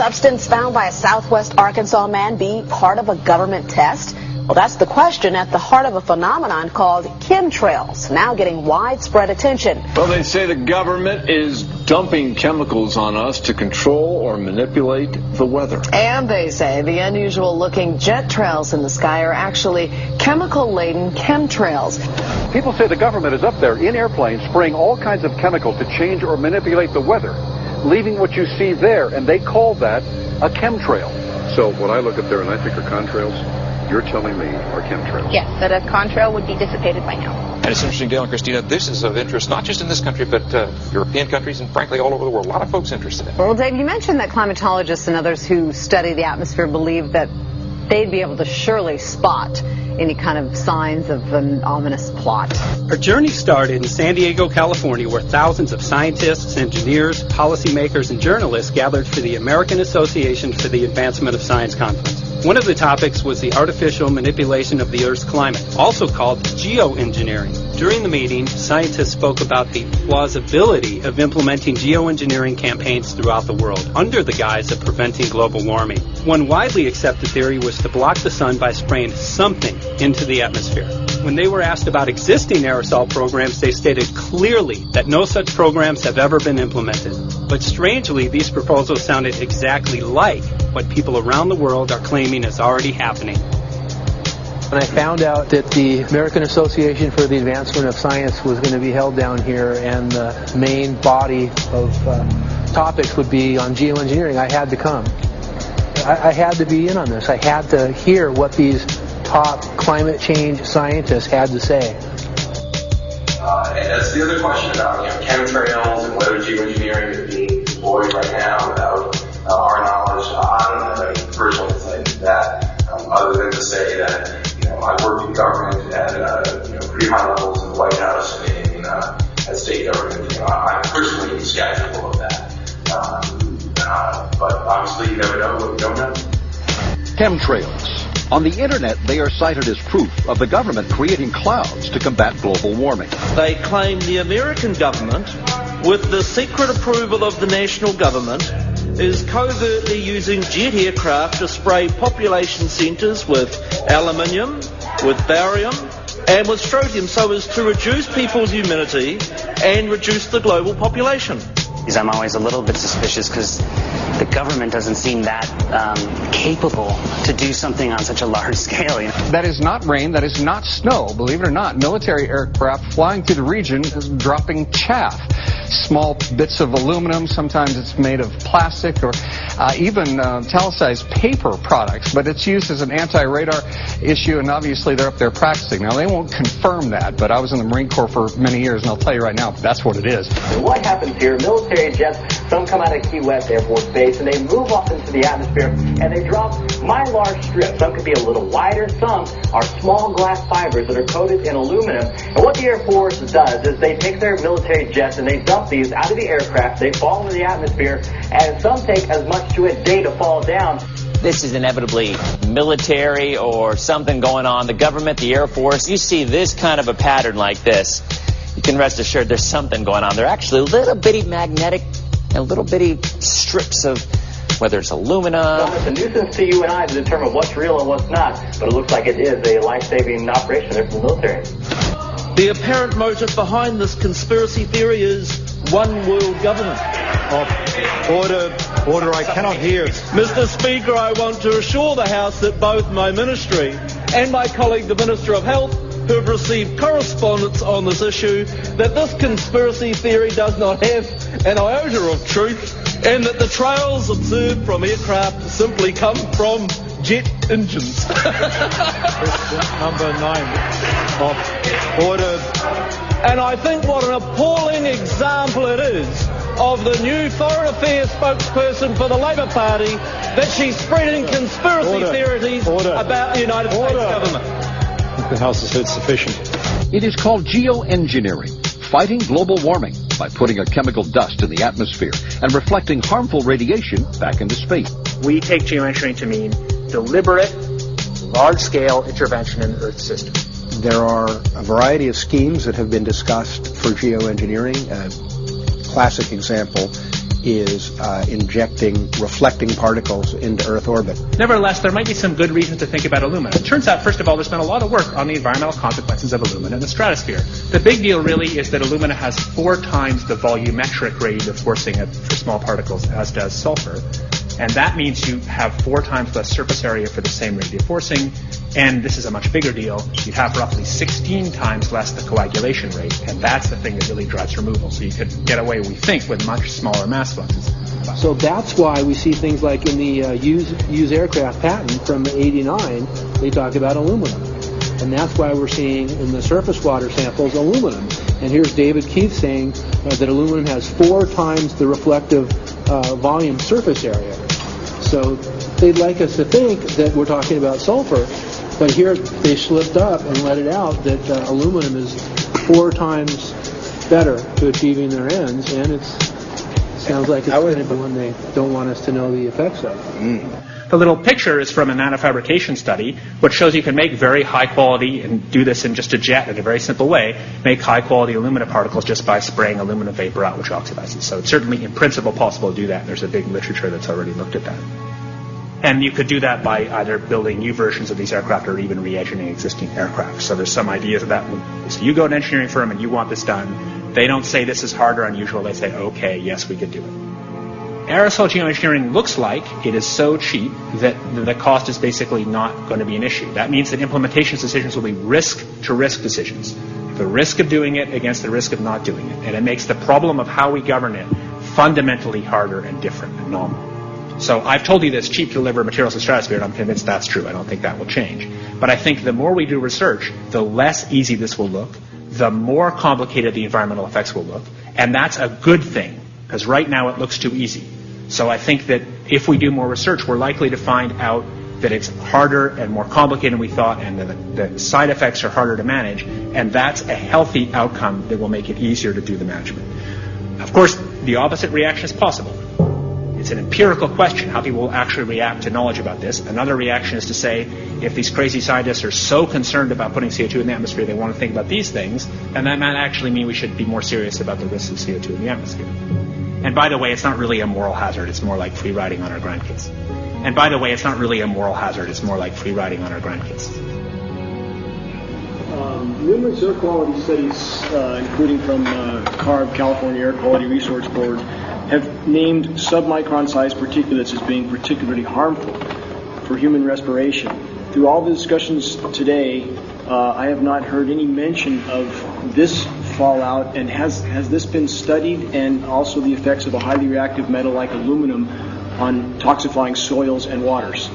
substance found by a Southwest Arkansas man be part of a government test? Well, that's the question at the heart of a phenomenon called chemtrails, now getting widespread attention. Well, they say the government is dumping chemicals on us to control or manipulate the weather. And they say the unusual-looking jet trails in the sky are actually chemical-laden chemtrails. People say the government is up there in airplanes spraying all kinds of chemicals to change or manipulate the weather, leaving what you see there, and they call that a chemtrail. So what I look up there and I think are contrails, you're telling me are chemtrails? Yes, that a contrail would be dissipated by now. And it's interesting, Dale and Christina, this is of interest not just in this country, but European countries and frankly all over the world. A lot of folks interested in it. Well, Dave, you mentioned that climatologists and others who study the atmosphere believe that they'd be able to surely spot any kind of signs of an ominous plot. Our journey started in San Diego, California, where thousands of scientists, engineers, policymakers, and journalists gathered for the American Association for the Advancement of Science Conference. One of the topics was the artificial manipulation of the Earth's climate, also called geoengineering. During the meeting, scientists spoke about the plausibility of implementing geoengineering campaigns throughout the world under the guise of preventing global warming. One widely accepted theory was to block the sun by spraying something into the atmosphere. When they were asked about existing aerosol programs, they stated clearly that no such programs have ever been implemented. But strangely, these proposals sounded exactly like what people around the world are claiming is already happening. When I found out that the American Association for the Advancement of Science was going to be held down here and the main body of topics would be on geoengineering, I had to come. I had to be in on this. I had to hear what these top climate change scientists had to say. And that's the other question about chemtrails and whether geoengineering is being deployed right now without our knowledge. I don't have any personal insight into that, other than to say that I worked in government at pretty high levels in the White House and at state government. I'm personally skeptical of that. But obviously you never know what you don't know. Chemtrails. On the internet, they are cited as proof of the government creating clouds to combat global warming. They claim the American government, with the secret approval of the national government, is covertly using jet aircraft to spray population centres with aluminium, with barium, and with strontium so as to reduce people's immunity and reduce the global population. I'm always a little bit suspicious because the government doesn't seem that capable to do something on such a large scale. That is not rain, that is not snow, believe it or not. Military aircraft flying through the region dropping chaff. Small bits of aluminum, sometimes it's made of plastic or even talicized paper products, but it's used as an anti-radar issue, and obviously they're up there practicing. Now, they won't confirm that, but I was in the Marine Corps for many years, and I'll tell you right now, that's what it is. And what happens here, military jets, some come out of Key West Air Force Base, and they move off into the atmosphere, and they drop mylar strips. Some could be a little wider, some are small glass fibers that are coated in aluminum. And what the Air Force does is they take their military jets and they dump these out of the aircraft, they fall into the atmosphere, and some take as much to a day to fall down. This is inevitably military or something going on. The government, the Air Force, you see this kind of a pattern like this, you can rest assured there's something going on. They're actually little bitty magnetic and little bitty strips of, whether it's aluminum. Well, it's a nuisance to you and I to determine what's real and what's not, but it looks like it is a life-saving operation there for the military. The apparent motive behind this conspiracy theory is one world government. Order, I cannot hear. Mr. Speaker, I want to assure the House that both my ministry and my colleague, the Minister of Health, who have received correspondence on this issue, that this conspiracy theory does not have an iota of truth, and that the trails observed from aircraft simply come from jet engines. Question number 9. Order. And I think what an appalling example it is of the new Foreign Affairs spokesperson for the Labour Party that she's spreading conspiracy theories about the United States government. The House has heard sufficient. It is called geoengineering, fighting global warming by putting a chemical dust in the atmosphere and reflecting harmful radiation back into space. We take geoengineering to mean deliberate, large-scale intervention in the Earth system. There are a variety of schemes that have been discussed for geoengineering. A classic example is injecting reflecting particles into Earth orbit. Nevertheless, there might be some good reasons to think about alumina. It turns out, first of all, there's been a lot of work on the environmental consequences of alumina in the stratosphere. The big deal really is that alumina has 4 times the volumetric rate of forcing for small particles as does sulfur. And that means you have 4 times less surface area for the same rate of forcing. And this is a much bigger deal. You'd have roughly 16 times less the coagulation rate. And that's the thing that really drives removal. So you could get away, we think, with much smaller mass fluxes. So that's why we see things like in the use aircraft patent from '89, they talk about aluminum. And that's why we're seeing in the surface water samples aluminum. And here's David Keith saying that aluminum has 4 times the reflective volume surface area. So they'd like us to think that we're talking about sulfur, but here they slipped up and let it out that aluminum is 4 times better to achieving their ends, and it sounds like it's going to be one they don't want us to know the effects of. The little picture is from a nanofabrication study, which shows you can make very high quality, and do this in just a jet in a very simple way, make high quality alumina particles just by spraying aluminum vapor out, which oxidizes. So it's certainly in principle possible to do that, and there's a big literature that's already looked at that. And you could do that by either building new versions of these aircraft or even re-engineering existing aircraft. So there's some ideas of that. So you go to an engineering firm and you want this done. They don't say this is hard or unusual. They say, okay, yes, we could do it. Aerosol geoengineering looks like it is so cheap that the cost is basically not going to be an issue. That means that implementation decisions will be risk-to-risk decisions. The risk of doing it against the risk of not doing it. And it makes the problem of how we govern it fundamentally harder and different and novel. So I've told you that it's cheap to deliver materials to the stratosphere, and I'm convinced that's true. I don't think that will change. But I think the more we do research, the less easy this will look, the more complicated the environmental effects will look, and that's a good thing, because right now it looks too easy. So I think that if we do more research, we're likely to find out that it's harder and more complicated than we thought, and the side effects are harder to manage, and that's a healthy outcome that will make it easier to do the management. Of course, the opposite reaction is possible. It's an empirical question, how people will actually react to knowledge about this. Another reaction is to say, if these crazy scientists are so concerned about putting CO2 in the atmosphere, they want to think about these things, and that might actually mean we should be more serious about the risks of CO2 in the atmosphere. And by the way, it's not really a moral hazard. It's more like free riding on our grandkids. And by the way, it's not really a moral hazard. It's more like free riding on our grandkids. Numerous air quality studies, including from CARB, California Air Quality Resource Board, have named submicron-sized particulates as being particularly harmful for human respiration. Through all the discussions today, I have not heard any mention of this fallout, and has this been studied, and also the effects of a highly reactive metal like aluminum on toxifying soils and waters?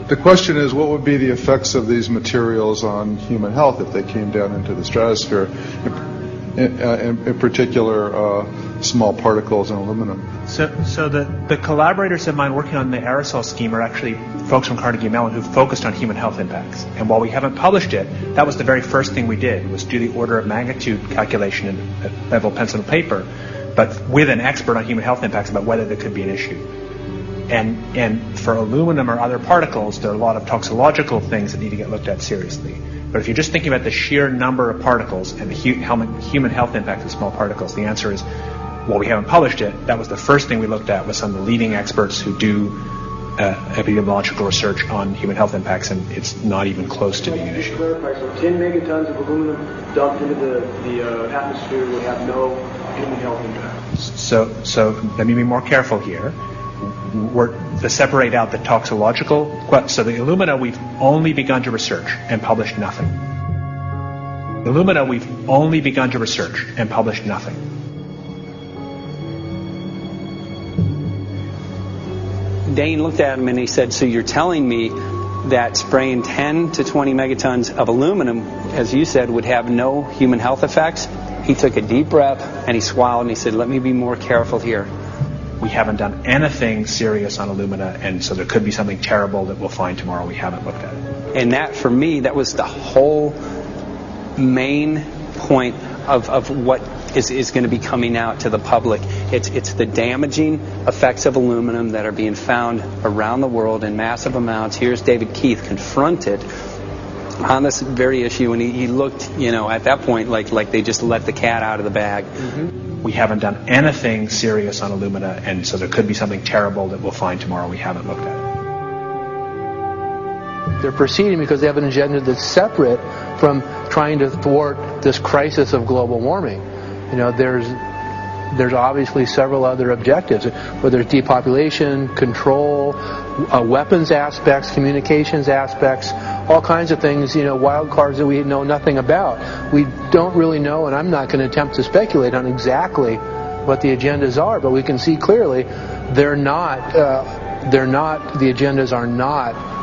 The question is, what would be the effects of these materials on human health if they came down into the stratosphere, in particular small particles and aluminum? So the collaborators of mine working on the aerosol scheme are actually folks from Carnegie Mellon who focused on human health impacts. And while we haven't published it, that was the very first thing we did, was do the order of magnitude calculation in level pencil and paper, but with an expert on human health impacts about whether there could be an issue. And for aluminum or other particles, there are a lot of toxicological things that need to get looked at seriously. But if you're just thinking about the sheer number of particles and the human health impact of small particles, the answer is, well, we haven't published it. That was the first thing we looked at with some of the leading experts who do epidemiological research on human health impacts, and it's not even close to being an issue. So 10 megatons of aluminum dumped into the atmosphere would have no human health impact. So let me be more careful here. To separate out the toxicological, so the alumina we've only begun to research and published nothing. Alumina we've only begun to research and published nothing. Dane looked at him and he said, so you're telling me that spraying 10 to 20 megatons of aluminum, as you said, would have no human health effects? He took a deep breath and he swallowed and he said, let me be more careful here. We haven't done anything serious on alumina, and so there could be something terrible that we'll find tomorrow we haven't looked at it. And that, for me, that was the whole main point of what is going to be coming out to the public. It's the damaging effects of aluminum that are being found around the world in massive amounts. Here's David Keith confronted on this very issue, and he looked, at that point like they just let the cat out of the bag. Mm-hmm. we haven't done anything serious on Illumina, and so there could be something terrible that we'll find tomorrow we haven't looked at. They're proceeding because they have an agenda that's separate from trying to thwart this crisis of global warming. You know, there's obviously several other objectives, whether it's depopulation, control, weapons aspects, communications aspects, all kinds of things, you know, wild cards that we know nothing about. We don't really know, and I'm not going to attempt to speculate on exactly what the agendas are, but we can see clearly the agendas are not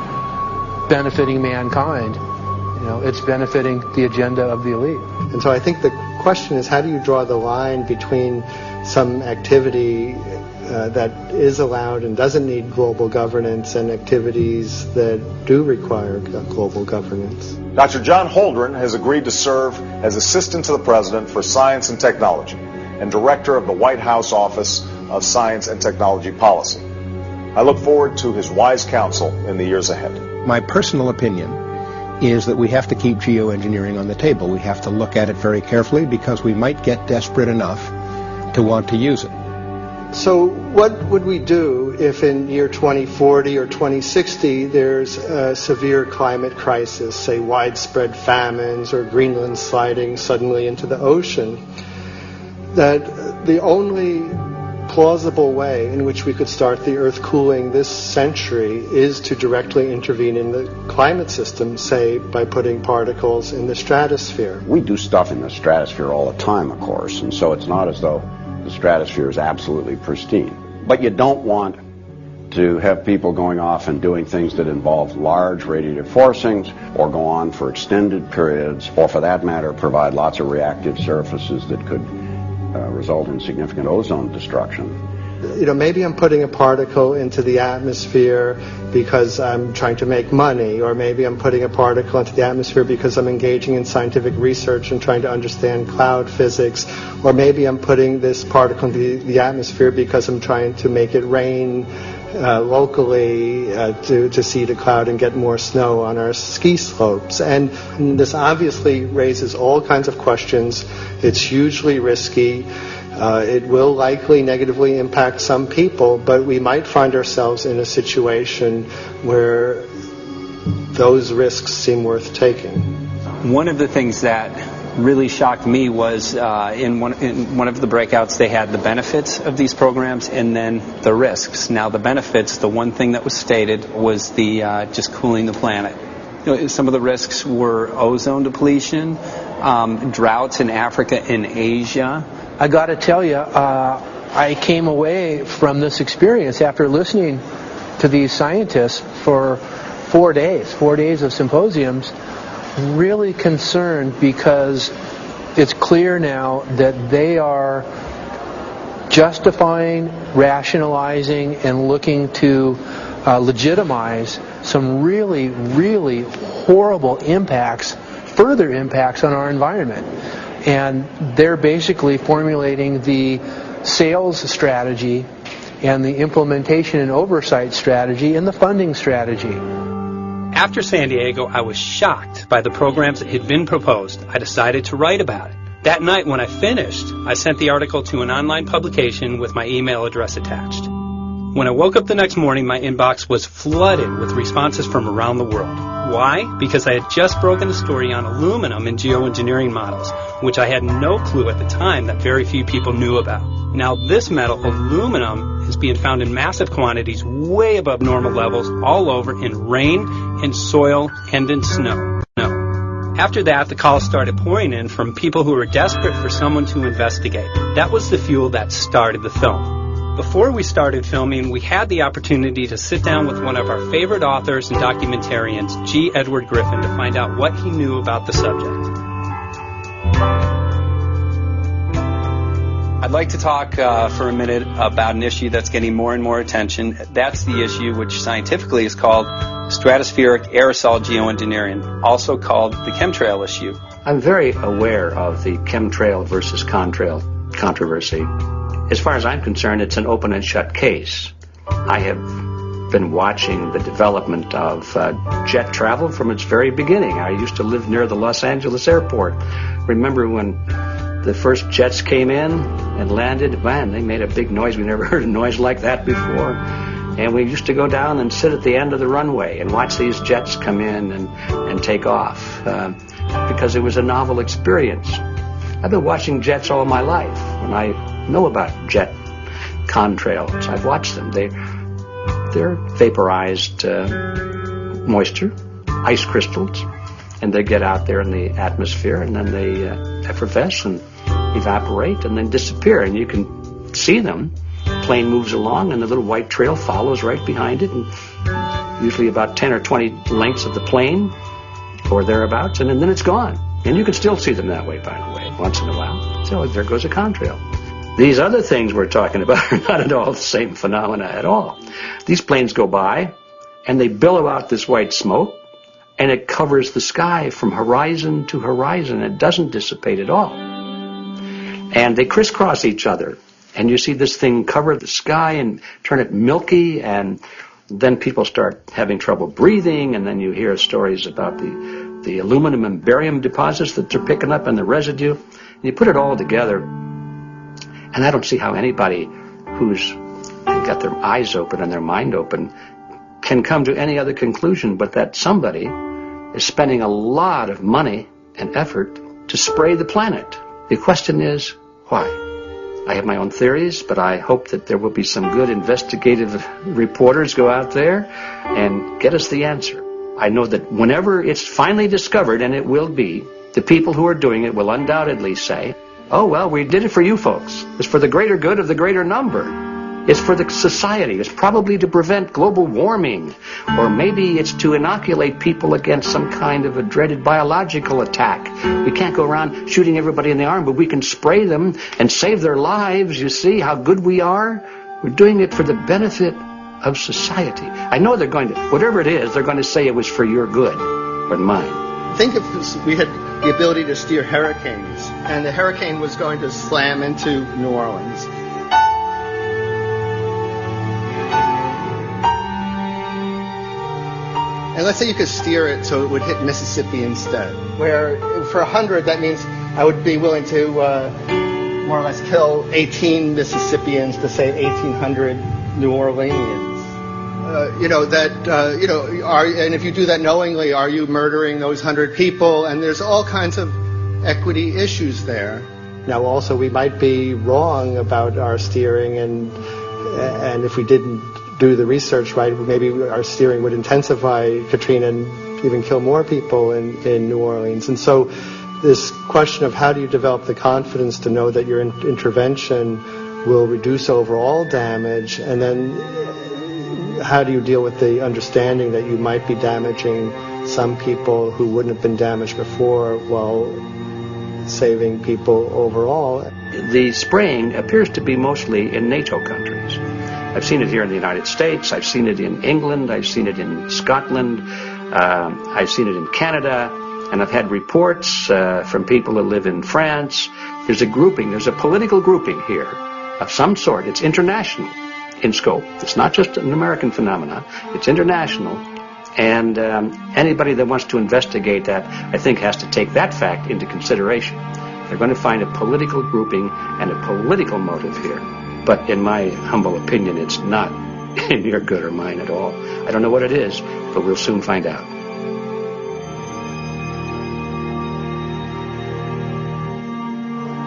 benefiting mankind. You know, it's benefiting the agenda of the elite. And so I think the question is, how do you draw the line between some activity that is allowed and doesn't need global governance and activities that do require global governance? Dr. John Holdren has agreed to serve as Assistant to the President for Science and Technology and Director of the White House Office of Science and Technology Policy. I look forward to his wise counsel in the years ahead. My personal opinion is that we have to keep geoengineering on the table. We have to look at it very carefully because we might get desperate enough to want to use it. So what would we do if in year 2040 or 2060 there's a severe climate crisis, say widespread famines or Greenland sliding suddenly into the ocean? That the only plausible way in which we could start the Earth cooling this century is to directly intervene in the climate system, say by putting particles in the stratosphere. We do stuff in the stratosphere all the time, of course, and so it's not as though the stratosphere is absolutely pristine. But you don't want to have people going off and doing things that involve large radiative forcings or go on for extended periods, or for that matter provide lots of reactive surfaces that could result in significant ozone destruction. You know, maybe I'm putting a particle into the atmosphere because I'm trying to make money, or maybe I'm putting a particle into the atmosphere because I'm engaging in scientific research and trying to understand cloud physics, or maybe I'm putting this particle into the atmosphere because I'm trying to make it rain locally to seed a cloud and get more snow on our ski slopes. And this obviously raises all kinds of questions. It's hugely risky. It will likely negatively impact some people, but we might find ourselves in a situation where those risks seem worth taking. One of the things that really shocked me was in one of the breakouts they had the benefits of these programs and then the risks. Now the benefits, the one thing that was stated was the just cooling the planet. You know, some of the risks were ozone depletion, droughts in Africa and Asia. I got to tell you, I came away from this experience after listening to these scientists for 4 days of symposiums, really concerned because it's clear now that they are justifying, rationalizing, and looking to legitimize some really, really horrible impacts, further impacts on our environment. And they're basically formulating the sales strategy and the implementation and oversight strategy and the funding strategy. After San Diego, I was shocked by the programs that had been proposed. I decided to write about it. That night when I finished, I sent the article to an online publication with my email address attached. When I woke up the next morning, my inbox was flooded with responses from around the world. Why? Because I had just broken the story on aluminum in geoengineering models, which I had no clue at the time that very few people knew about. Now this metal, aluminum, is being found in massive quantities way above normal levels all over in rain, in soil, and in snow. After that, the calls started pouring in from people who were desperate for someone to investigate. That was the fuel that started the film. Before we started filming, we had the opportunity to sit down with one of our favorite authors and documentarians, G. Edward Griffin, to find out what he knew about the subject. I'd like to talk for a minute about an issue that's getting more and more attention. That's the issue which scientifically is called stratospheric aerosol geoengineering, also called the chemtrail issue. I'm very aware of the chemtrail versus contrail controversy. As far as I'm concerned, it's an open and shut case. I have been watching the development of jet travel from its very beginning. I used to live near the Los Angeles airport. Remember when the first jets came in and landed, man, they made a big noise. We never heard a noise like that before. And we used to go down and sit at the end of the runway and watch these jets come in and take off because it was a novel experience. I've been watching jets all my life. When I know about jet contrails, I've watched them. They're vaporized moisture, ice crystals, and they get out there in the atmosphere, and then they effervesce and evaporate and then disappear, and you can see them. Plane moves along, and the little white trail follows right behind it, and usually about 10 or 20 lengths of the plane or thereabouts, and then it's gone. And you can still see them that way, by the way, once in a while. So there goes a contrail. These other things we're talking about are not at all the same phenomena at all. These planes go by, and they billow out this white smoke, and it covers the sky from horizon to horizon. It doesn't dissipate at all. And they crisscross each other. And you see this thing cover the sky and turn it milky, and then people start having trouble breathing, and then you hear stories about the aluminum and barium deposits that they're picking up and the residue. And you put it all together, and I don't see how anybody who's got their eyes open and their mind open can come to any other conclusion but that somebody is spending a lot of money and effort to spray the planet. The question is, why? I have my own theories, but I hope that there will be some good investigative reporters go out there and get us the answer. I know that whenever it's finally discovered, and it will be, the people who are doing it will undoubtedly say, oh, well, we did it for you folks. It's for the greater good of the greater number. It's for the society. It's probably to prevent global warming. Or maybe it's to inoculate people against some kind of a dreaded biological attack. We can't go around shooting everybody in the arm, but we can spray them and save their lives. You see how good we are? We're doing it for the benefit of society. I know they're going to, whatever it is, they're going to say it was for your good or mine. Think if we had the ability to steer hurricanes, and the hurricane was going to slam into New Orleans. And let's say you could steer it so it would hit Mississippi instead, where for 100, that means I would be willing to more or less kill 18 Mississippians to save 1,800 New Orleanians. And if you do that knowingly, are you murdering those 100 people? And there's all kinds of equity issues there. Now, also, we might be wrong about our steering, and if we didn't do the research right, maybe our steering would intensify Katrina and even kill more people in New Orleans. And so this question of how do you develop the confidence to know that your intervention will reduce overall damage, and then how do you deal with the understanding that you might be damaging some people who wouldn't have been damaged before while saving people overall? The spraying appears to be mostly in NATO countries. I've seen it here in the United States. I've seen it in England. I've seen it in Scotland. I've seen it in Canada. And I've had reports from people who live in France. There's a grouping. There's a political grouping here of some sort. It's international in scope. It's not just an American phenomenon. It's international. And anybody that wants to investigate that, I think, has to take that fact into consideration. They're going to find a political grouping and a political motive here. But in my humble opinion, it's not in your good or mine at all. I don't know what it is, but we'll soon find out.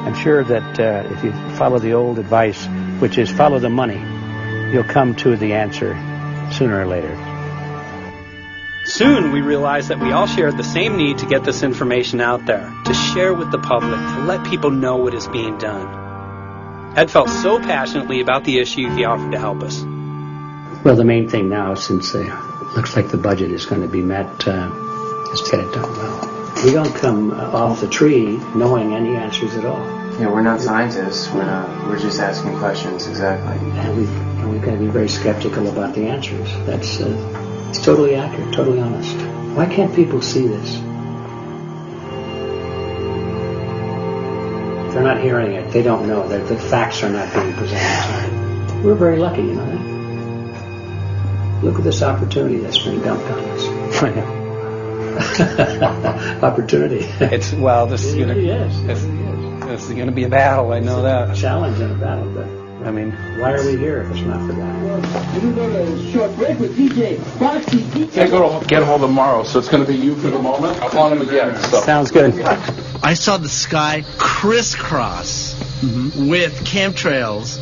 I'm sure that if you follow the old advice, which is follow the money, you'll come to the answer sooner or later. Soon we realized that we all shared the same need to get this information out there, to share with the public, to let people know what is being done. Ed felt so passionately about the issue, he offered to help us. Well, the main thing now, since it looks like the budget is going to be met, is to get it done well. We don't come off the tree knowing any answers at all. Yeah, we're not scientists. We're just asking questions, exactly. And we've got to be very skeptical about the answers. That's it's totally accurate, totally honest. Why can't people see this? They're not hearing it. They don't know. The facts are not being presented to them. We're very lucky, you know that? Look at this opportunity that's been dumped on us. Opportunity. It's, well, this, it really is. This is going to be a battle, I know that. It's a challenge and a battle, but I mean, why are we here if it's not for that? We're going to short break with DJ Foxy. Can't go to get a hold of Morrow, so it's going to be you for the moment. I'll call him again. So. Sounds good. I saw the sky crisscross with chemtrails,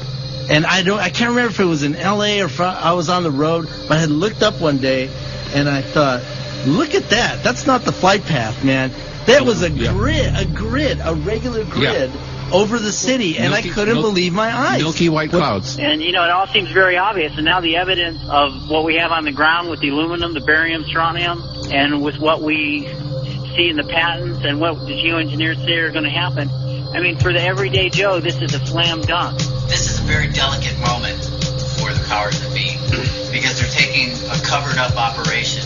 and I can't remember if it was in L.A. or I was on the road, but I had looked up one day, and I thought, look at that. That's not the flight path, man. That was a grid, a regular grid. Yeah. Over the city, and I couldn't believe my eyes. Milky white clouds. And, it all seems very obvious, and now the evidence of what we have on the ground with the aluminum, the barium, strontium, and with what we see in the patents and what the geoengineers say are going to happen, I mean, for the everyday Joe, this is a slam dunk. This is a very delicate moment for the powers that be, because they're taking a covered-up operation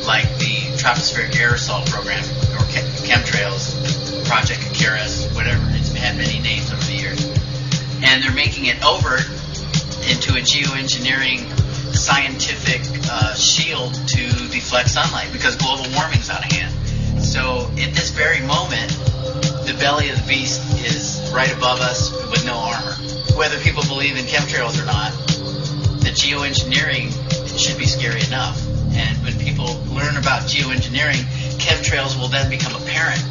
like the tropospheric aerosol program, or chemtrails, Project Icarus, whatever. It's had many names over the years. And they're making it overt into a geoengineering scientific shield to deflect sunlight because global warming's out of hand. So at this very moment, the belly of the beast is right above us with no armor. Whether people believe in chemtrails or not, the geoengineering should be scary enough. And when people learn about geoengineering, chemtrails will then become apparent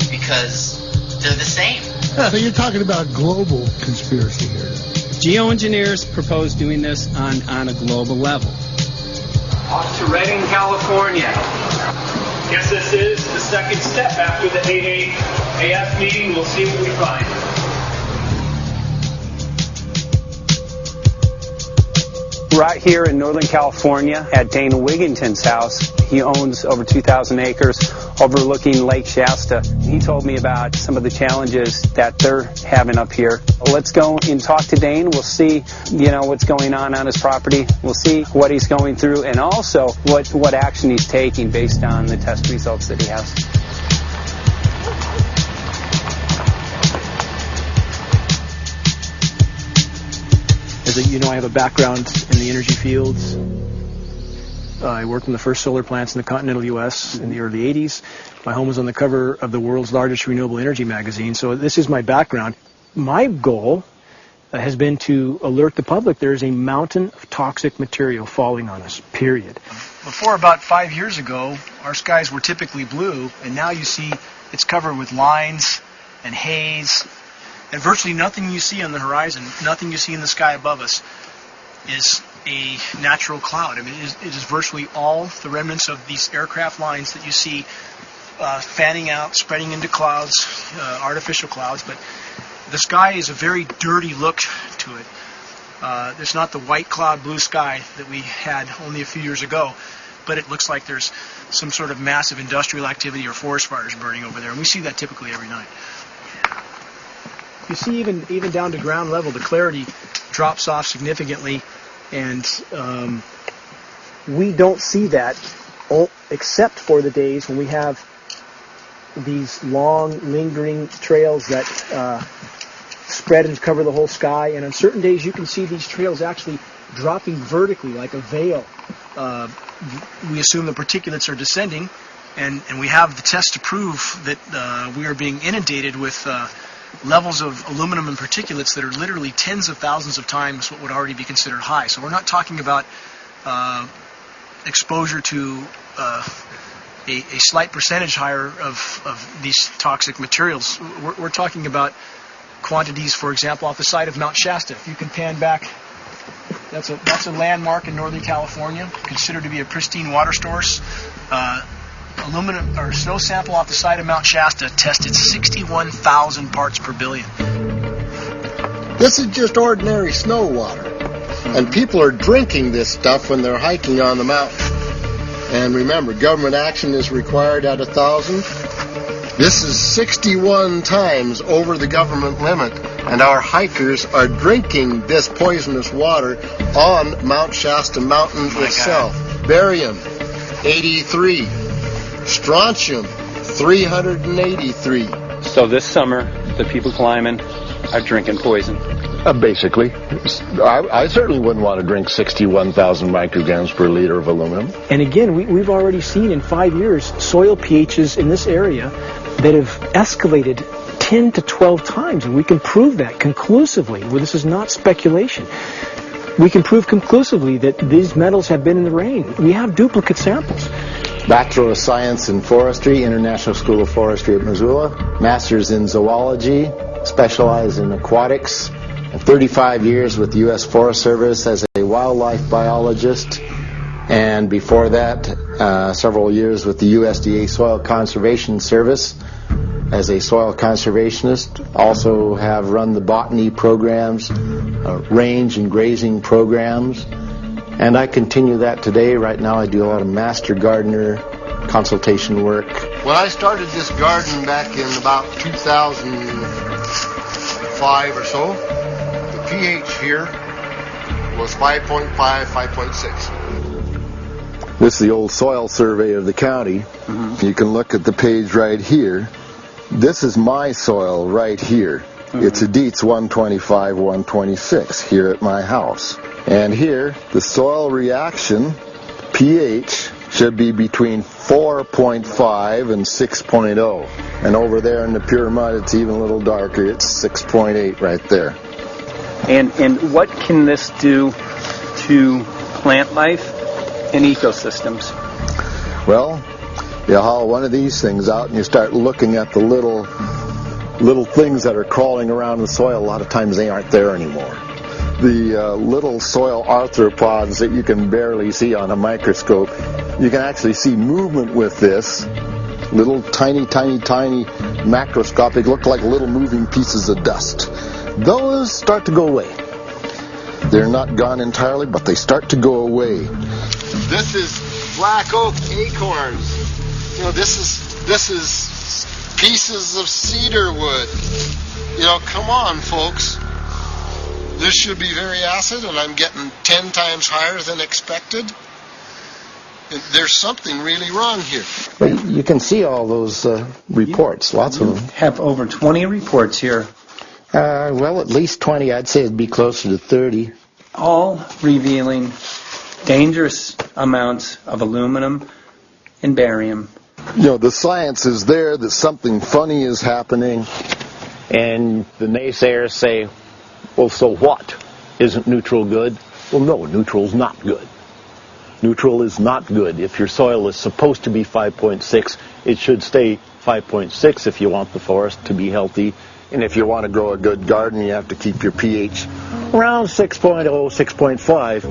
because they're the same. So you're talking about global conspiracy here. Geoengineers propose doing this on a global level. Off to Redding, California. Guess this is the second step after the AAAF meeting. We'll see what we find. Right here in Northern California at Dana Wigginton's house. He owns over 2,000 acres overlooking Lake Shasta. He told me about some of the challenges that they're having up here. Let's go and talk to Dane. We'll see, what's going on his property. We'll see what he's going through and also what action he's taking based on the test results that he has. As you know, I have a background in the energy fields. I worked in the first solar plants in the continental U.S. in the early 80s. My home was on the cover of the world's largest renewable energy magazine, so this is my background. My goal has been to alert the public there is a mountain of toxic material falling on us, period. Before about 5 years ago, our skies were typically blue, and now you see it's covered with lines and haze. And virtually nothing you see on the horizon, nothing you see in the sky above us is a natural cloud. I mean, it is virtually all the remnants of these aircraft lines that you see fanning out, spreading into clouds, artificial clouds. But the sky is a very dirty look to it. There's not the white cloud blue sky that we had only a few years ago, but it looks like there's some sort of massive industrial activity or forest fires burning over there. And we see that typically every night. You see, even down to ground level, the clarity drops off significantly, and we don't see that except for the days when we have these long, lingering trails that spread and cover the whole sky. And on certain days, you can see these trails actually dropping vertically like a veil. We assume the particulates are descending, and we have the test to prove that we are being inundated with levels of aluminum and particulates that are literally tens of thousands of times what would already be considered high. So we're not talking about exposure to a slight percentage higher of these toxic materials. We're talking about quantities, for example, off the side of Mount Shasta. If you can pan back, that's a landmark in Northern California, considered to be a pristine water source. Aluminum or snow sample off the side of Mount Shasta tested 61,000 parts per billion. This is just ordinary snow water, and people are drinking this stuff when they're hiking on the mountain. And remember, government action is required at 1,000. This is 61 times over the government limit, and our hikers are drinking this poisonous water on Mount Shasta Mountain itself. Barium, 83. Strontium, 383. So this summer, the people climbing are drinking poison. Basically. I certainly wouldn't want to drink 61,000 micrograms per liter of aluminum. And again, we've already seen in 5 years soil pHs in this area that have escalated 10 to 12 times, and we can prove that conclusively. Well, this is not speculation. We can prove conclusively that these metals have been in the rain. We have duplicate samples. Bachelor of Science in Forestry, International School of Forestry at Missoula. Master's in Zoology, specialized in aquatics. And 35 years with the U.S. Forest Service as a wildlife biologist. And before that, several years with the USDA Soil Conservation Service as a soil conservationist. Also have run the botany programs, range and grazing programs. And I continue that today. Right now I do a lot of master gardener consultation work. When I started this garden back in about 2005 or so, the pH here was 5.5, 5.6. This is the old soil survey of the county. You can look at the page right here. This is my soil right here. It's a Dietz 125, 126 here at my house. And here, the soil reaction pH should be between 4.5 and 6.0. And over there in the pure mud, it's even a little darker. It's 6.8 right there. And what can this do to plant life and ecosystems? Well, you haul one of these things out and you start looking at the little things that are crawling around the soil. A lot of times they aren't there anymore. The little soil arthropods that you can barely see on a microscope, you can actually see movement with this. Little tiny macroscopic, look like little moving pieces of dust. Those start to go away. They're not gone entirely, but they start to go away. This is black oak acorns. You know, this is pieces of cedar wood. You know, come on, folks. This should be very acid, and I'm getting 10 times higher than expected. There's something really wrong here. But you can see all those reports, lots of them. Have over 20 reports here. Well, at least 20. I'd say it'd be closer to 30. All revealing dangerous amounts of aluminum and barium. You know, the science is there that something funny is happening. And the naysayers say, well, so what? Isn't neutral good? Well, no, neutral's not good. Neutral is not good. If your soil is supposed to be 5.6, it should stay 5.6 if you want the forest to be healthy. And if you want to grow a good garden, you have to keep your pH around 6.0, 6.5.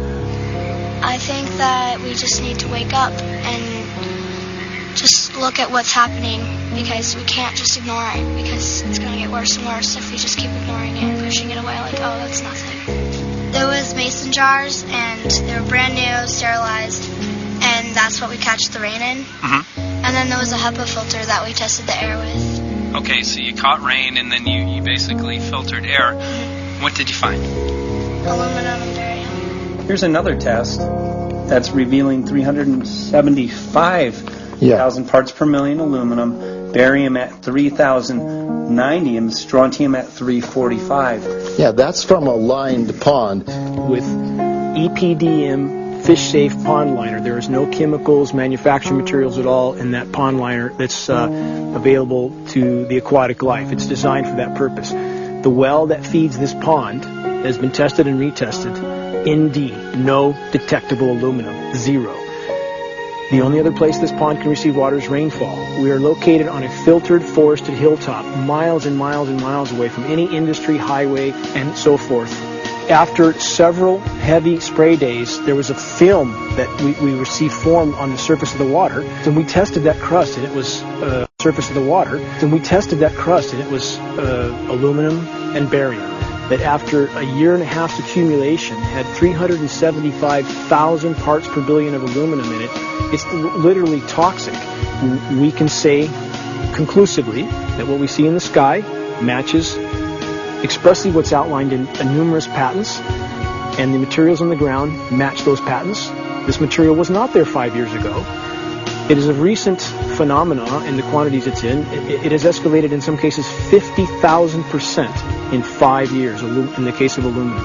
I think that we just need to wake up and just look at what's happening, because we can't just ignore it, because it's going to get worse and worse if we just keep ignoring it and pushing it away like, oh, that's nothing. There was mason jars, and they were brand new, sterilized, and that's what we catch the rain in. And then there was a HEPA filter that we tested the air with. Okay, so you caught rain and then you basically filtered air. What did you find? Aluminum and barium. Here's another test that's revealing 375,000 parts per million aluminum, barium at 3,090, and strontium at 345. Yeah, that's from a lined pond. With EPDM fish-safe pond liner. There is no chemicals, manufacturing materials at all in that pond liner that's available to the aquatic life. It's designed for that purpose. The well that feeds this pond has been tested and retested. ND, no detectable aluminum, 0. The only other place this pond can receive water is rainfall. We are located on a filtered, forested hilltop, miles and miles and miles away from any industry, highway, and so forth. After several heavy spray days, there was a film that we received formed on the surface of the water. And we tested that crust, and it was aluminum and barium. That after a year and a half's accumulation had 375,000 parts per billion of aluminum in it. It's literally toxic. We can say conclusively that what we see in the sky matches expressly what's outlined in numerous patents, and the materials on the ground match those patents. This material was not there 5 years ago. It is a recent phenomenon in the quantities it's in. It has escalated in some cases 50,000% in 5 years in the case of aluminum.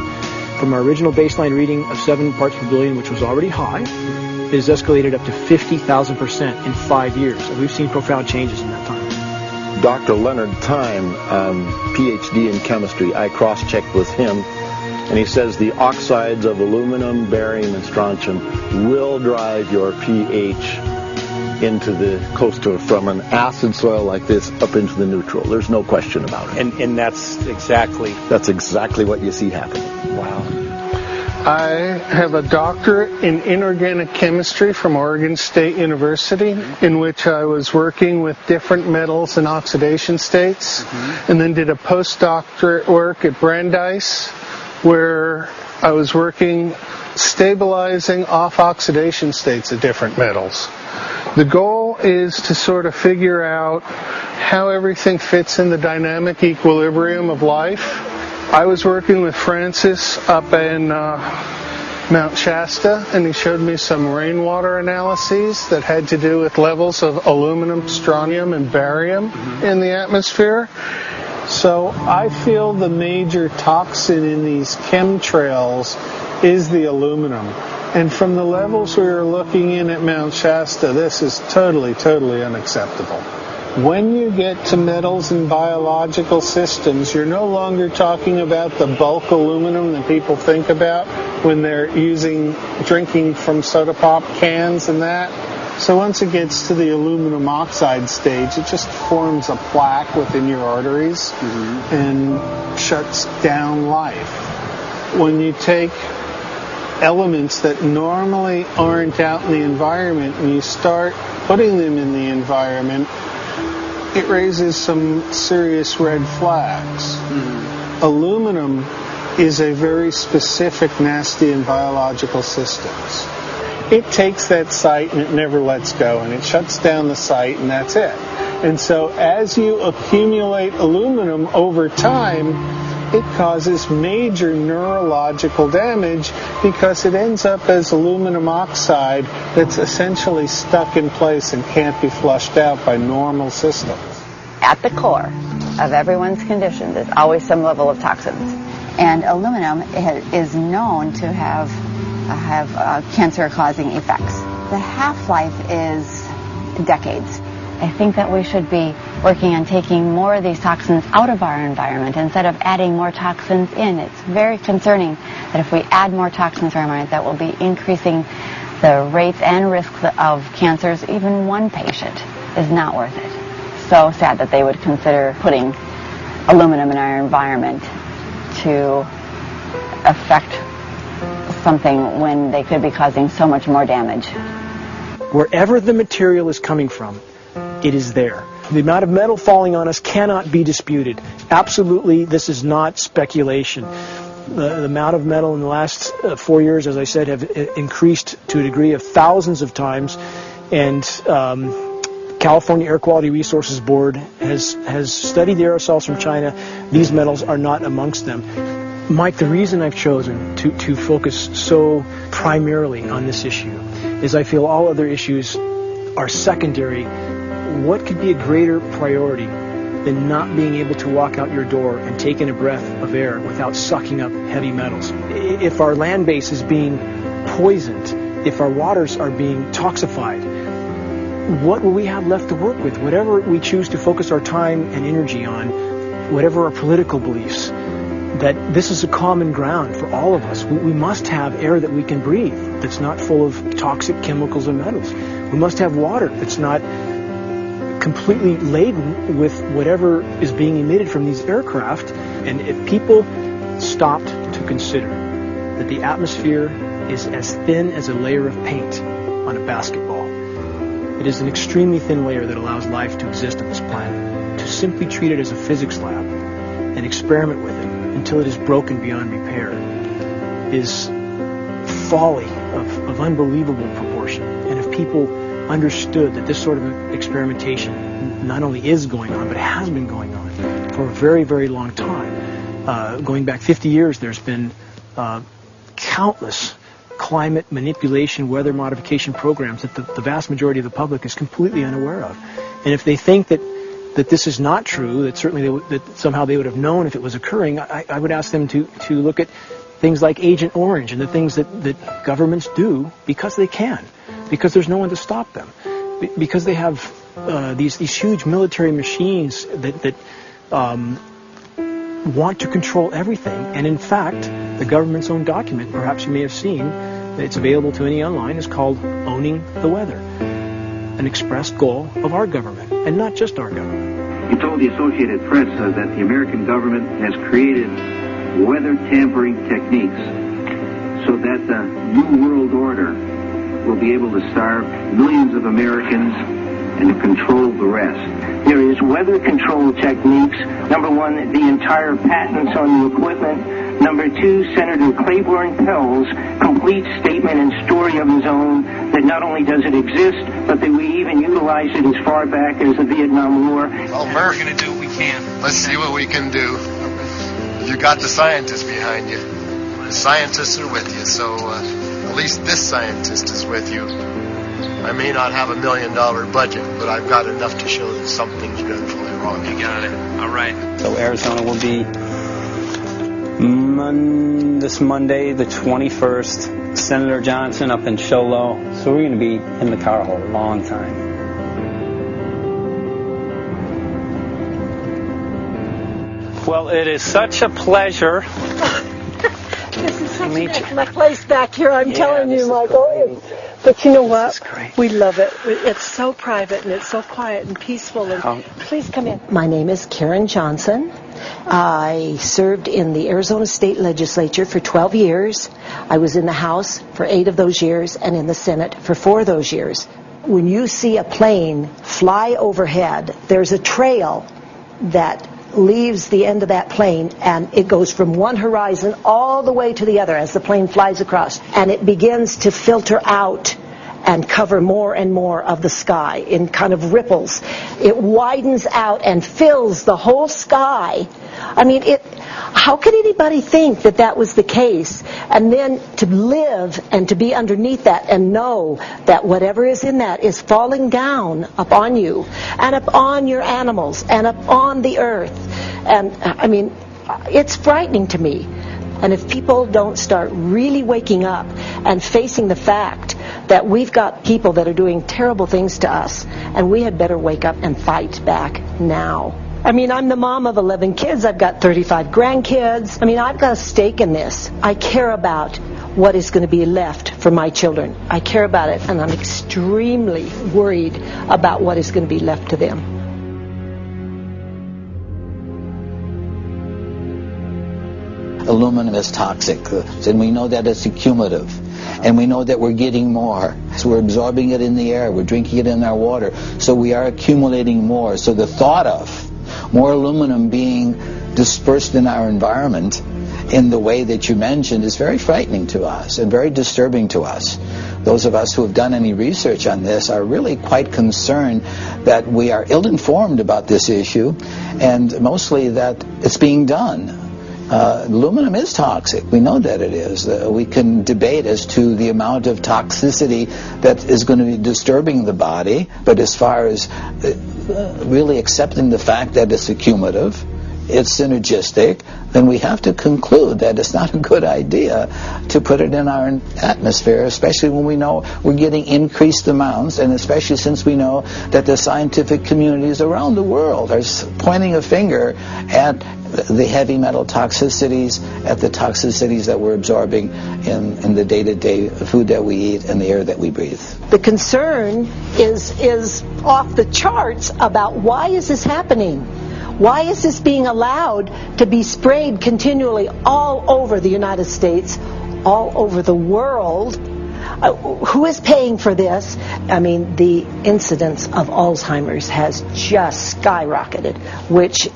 From our original baseline reading of 7 parts per billion, which was already high, it has escalated up to 50,000% in 5 years. And we've seen profound changes in that time. Dr. Leonard Time, PhD in chemistry. I cross-checked with him, and he says the oxides of aluminum, barium, and strontium will drive your pH into the coastal, from an acid soil like this up into the neutral. There's no question about it. And that's exactly what you see happening. Wow. I have a doctorate in inorganic chemistry from Oregon State University, in which I was working with different metals and oxidation states, and then did a postdoctorate work at Brandeis, where I was working stabilizing off oxidation states of different metals. The goal is to sort of figure out how everything fits in the dynamic equilibrium of life. I was working with Francis up in Mount Shasta, and he showed me some rainwater analyses that had to do with levels of aluminum, strontium, and barium in the atmosphere. So I feel the major toxin in these chemtrails is the aluminum. And from the levels we were looking in at Mount Shasta, this is totally, totally unacceptable. When you get to metals and biological systems, you're no longer talking about the bulk aluminum that people think about when they're drinking from soda pop cans and that. So once it gets to the aluminum oxide stage, it just forms a plaque within your arteries and shuts down life. When you take elements that normally aren't out in the environment and you start putting them in the environment, it raises some serious red flags. Aluminum is a very specific, nasty in biological systems. It takes that site and it never lets go, and it shuts down the site, and that's it. And so as you accumulate aluminum over time, it causes major neurological damage because it ends up as aluminum oxide that's essentially stuck in place and can't be flushed out by normal systems. At the core of everyone's condition, there's always some level of toxins. And aluminum is known to have cancer-causing effects. The half-life is decades. I think that we should be working on taking more of these toxins out of our environment instead of adding more toxins in. It's very concerning that if we add more toxins to our environment, that will be increasing the rates and risks of cancers. Even one patient is not worth it. So sad that they would consider putting aluminum in our environment to affect something when they could be causing so much more damage. Wherever the material is coming from, it is there. The amount of metal falling on us cannot be disputed. Absolutely, this is not speculation. The amount of metal in the last 4 years, as I said, have increased to a degree of thousands of times, and California Air Quality Resources Board has studied the aerosols from China. These metals are not amongst them. Mike, the reason I've chosen to focus so primarily on this issue is I feel all other issues are secondary. What could be a greater priority than not being able to walk out your door and take in a breath of air without sucking up heavy metals? If our land base is being poisoned, if our waters are being toxified, what will we have left to work with? Whatever we choose to focus our time and energy on, whatever our political beliefs, that this is a common ground for all of us. We must have air that we can breathe that's not full of toxic chemicals and metals. We must have water that's not completely laden with whatever is being emitted from these aircraft. And if people stopped to consider that the atmosphere is as thin as a layer of paint on a basketball, it is an extremely thin layer that allows life to exist on this planet. To simply treat it as a physics lab and experiment with it until it is broken beyond repair is folly of unbelievable proportion. And if people understood that this sort of experimentation not only is going on, but has been going on for a very, very long time. Going back 50 years, there's been countless climate manipulation, weather modification programs that the vast majority of the public is completely unaware of. And if they think that this is not true, that certainly that somehow they would have known if it was occurring, I would ask them to look at things like Agent Orange and the things that governments do because they can, because there's no one to stop them, because they have these huge military machines that want to control everything. And in fact, the government's own document, perhaps you may have seen, it's available to any online, is called Owning the Weather, an express goal of our government, and not just our government. He told the Associated Press that the American government has created weather tampering techniques so that the New World Order will be able to starve millions of Americans and to control the rest. There is weather control techniques. Number one, the entire patents on the equipment. Number two, Senator Claiborne Pell's complete statement and story of his own that not only does it exist, but that we even utilize it as far back as the Vietnam War. Well, Murph, we're going to do what we can. Let's see what we can do. You got the scientists behind you. The scientists are with you, so at least this scientist is with you. I may not have $1 million budget, but I've got enough to show that something's dreadfully wrong. You got it. All right. So Arizona will be this Monday, the 21st. Senator Johnson up in Show Low. So we're going to be in the car a long time. Well, it is such a pleasure. This is such my place back here, I'm telling you, Michael. But you know what? We love it. It's so private and it's so quiet and peaceful. And please come in. My name is Karen Johnson. I served in the Arizona State Legislature for 12 years. I was in the House for 8 of those years and in the Senate for 4 of those years. When you see a plane fly overhead, there's a trail that leaves the end of that plane, and it goes from one horizon all the way to the other as the plane flies across, and it begins to filter out and cover more and more of the sky in kind of ripples. It widens out and fills the whole sky. I mean, how could anybody think that that was the case? And then to live and to be underneath that and know that whatever is in that is falling down upon you and upon your animals and upon the earth. And I mean, it's frightening to me. And if people don't start really waking up and facing the fact that we've got people that are doing terrible things to us, and we had better wake up and fight back now. I mean, I'm the mom of 11 kids. I've got 35 grandkids. I mean, I've got a stake in this. I care about what is going to be left for my children. I care about it, and I'm extremely worried about what is going to be left to them. Aluminum is toxic, and we know that it's accumulative. And we know that we're getting more. So we're absorbing it in the air. We're drinking it in our water. So we are accumulating more. So the thought of more aluminum being dispersed in our environment in the way that you mentioned is very frightening to us and very disturbing to us. Those of us who have done any research on this are really quite concerned that we are ill-informed about this issue, and mostly that it's being done. Aluminum is toxic. We know that it is. We can debate as to the amount of toxicity that is going to be disturbing the body, but as far as really accepting the fact that it's accumulative, it's synergistic, then we have to conclude that it's not a good idea to put it in our atmosphere, especially when we know we're getting increased amounts, and especially since we know that the scientific communities around the world are pointing a finger at the heavy metal toxicities, at the toxicities that we're absorbing in the day-to-day food that we eat and the air that we breathe. The concern is off the charts about why is this happening? Why is this being allowed to be sprayed continually all over the United States, all over the world? Who is paying for this? I mean, the incidence of Alzheimer's has just skyrocketed, which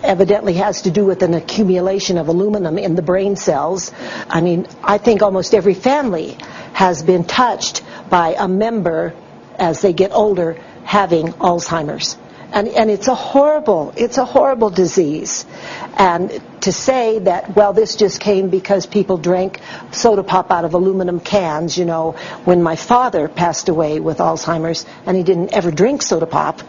evidently has to do with an accumulation of aluminum in the brain cells. I mean, I think almost every family has been touched by a member as they get older having Alzheimer's. And it's a horrible disease. And to say that, well, this just came because people drank soda pop out of aluminum cans, you know, when my father passed away with Alzheimer's and he didn't ever drink soda pop,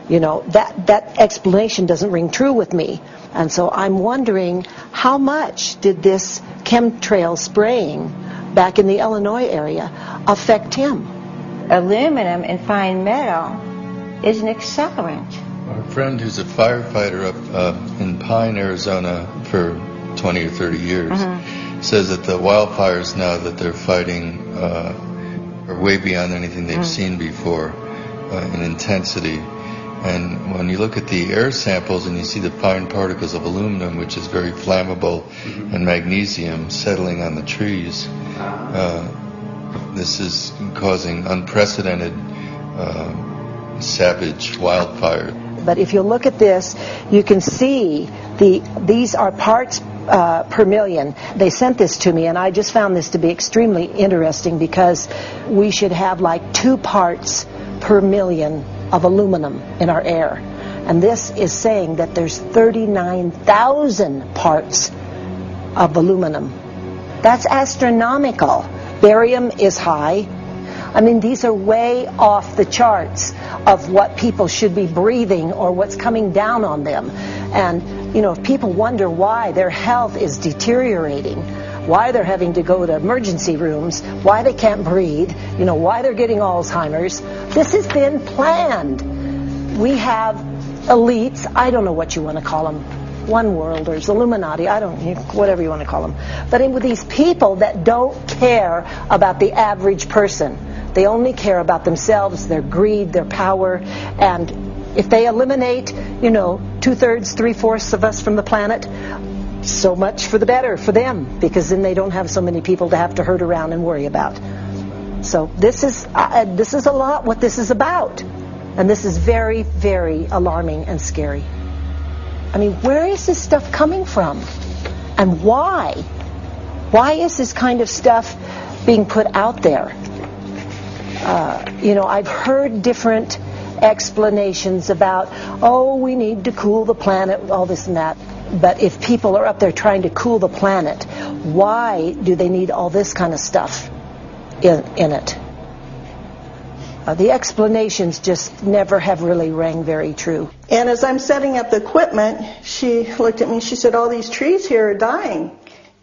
you know, that explanation doesn't ring true with me. And so I'm wondering, how much did this chemtrail spraying back in the Illinois area affect him? Aluminum and fine metal is an accelerant. Our friend who's a firefighter up in Pine, Arizona for 20 or 30 years says that the wildfires now that they're fighting are way beyond anything they've seen before in intensity. And when you look at the air samples and you see the fine particles of aluminum, which is very flammable, and magnesium settling on the trees, this is causing unprecedented savage wildfire. But if you look at this, you can see these are parts per million. They sent this to me, and I just found this to be extremely interesting because we should have like 2 parts per million of aluminum in our air. And this is saying that there's 39,000 parts of aluminum. That's astronomical. Barium is high. I mean, these are way off the charts of what people should be breathing or what's coming down on them. And, you know, if people wonder why their health is deteriorating, why they're having to go to emergency rooms, why they can't breathe, you know, why they're getting Alzheimer's, this has been planned. We have elites, I don't know what you want to call them, one worlders, Illuminati, whatever you want to call them. But with these people that don't care about the average person. They only care about themselves, their greed, their power, and if they eliminate, you know, 2/3, 3/4 of us from the planet, so much for the better for them, because then they don't have so many people to have to herd around and worry about. So this is a lot what this is about, and this is very, very alarming and scary. I mean, where is this stuff coming from, and why? Why is this kind of stuff being put out there? You know, I've heard different explanations about, oh, we need to cool the planet, all this and that. But if people are up there trying to cool the planet, why do they need all this kind of stuff in it? The explanations just never have really rang very true. And as I'm setting up the equipment, she looked at me, she said, all these trees here are dying.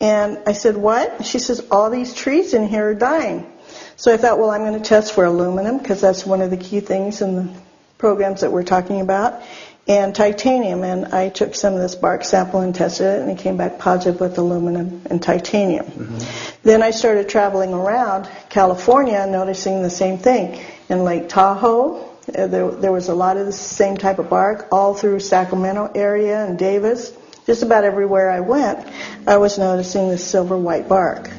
And I said, what? She says, all these trees in here are dying. So I thought, well, I'm going to test for aluminum, because that's one of the key things in the programs that we're talking about, and titanium. And I took some of this bark sample and tested it, and it came back positive with aluminum and titanium. Then I started traveling around California, noticing the same thing. In Lake Tahoe, there was a lot of the same type of bark, all through Sacramento area and Davis. Just about everywhere I went, I was noticing this silver white bark.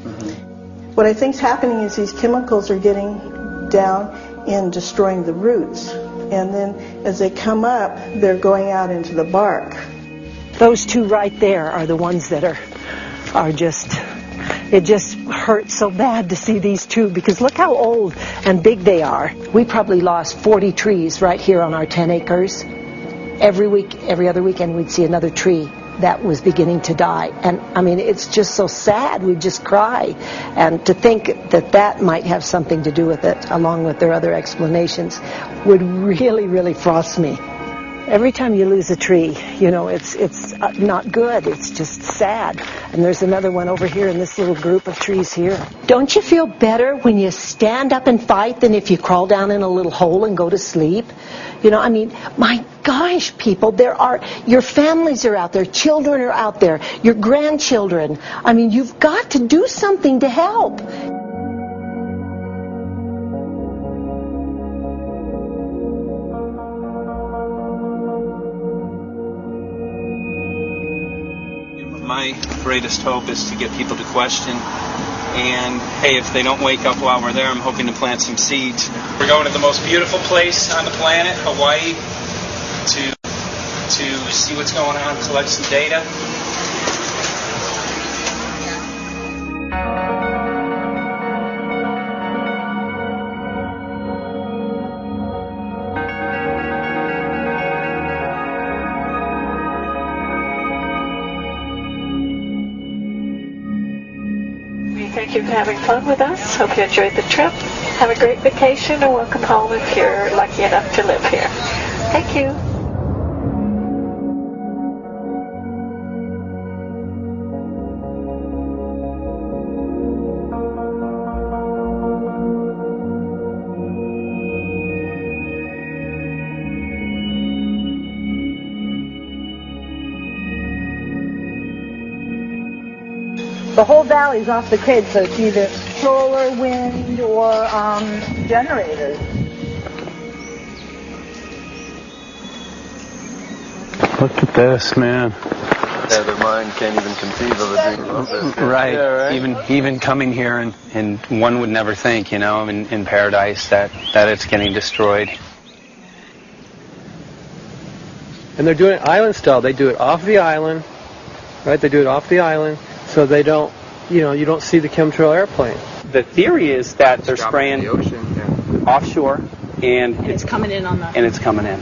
What I think is happening is these chemicals are getting down and destroying the roots. And then as they come up, they're going out into the bark. Those 2 right there are the ones that are just, it just hurts so bad to see these 2, because look how old and big they are. We probably lost 40 trees right here on our 10 acres. Every week, every other weekend, we'd see another tree that was beginning to die. And I mean, it's just so sad. We just cry. And to think that that might have something to do with it, along with their other explanations, would really, really frost me. Every time you lose a tree, you know, it's not good. It's just sad. And there's another one over here in this little group of trees here. Don't you feel better when you stand up and fight than if you crawl down in a little hole and go to sleep? You know, I mean, my gosh, people, your families are out there, children are out there, your grandchildren. I mean, you've got to do something to help. My greatest hope is to get people to question. And, hey, if they don't wake up while we're there, I'm hoping to plant some seeds. We're going to the most beautiful place on the planet, Hawaii, to see what's going on, collect some data. Thank you for having fun with us. Hope you enjoyed the trip. Have a great vacation and welcome home if you're lucky enough to live here. Thank you. the whole valley's off the grid, so it's either solar, wind, or generators. Look at this, man. Yeah, their mind can't even conceive of a dream of this. Right. Yeah, right. Even coming here, and one would never think, you know, in paradise that it's getting destroyed. And they're doing it island style. They do it off the island, right? They do it off the island, so they don't, you know, you don't see the chemtrail airplane. The theory is that they're spraying the ocean, offshore, and it's coming in on the... And it's coming in.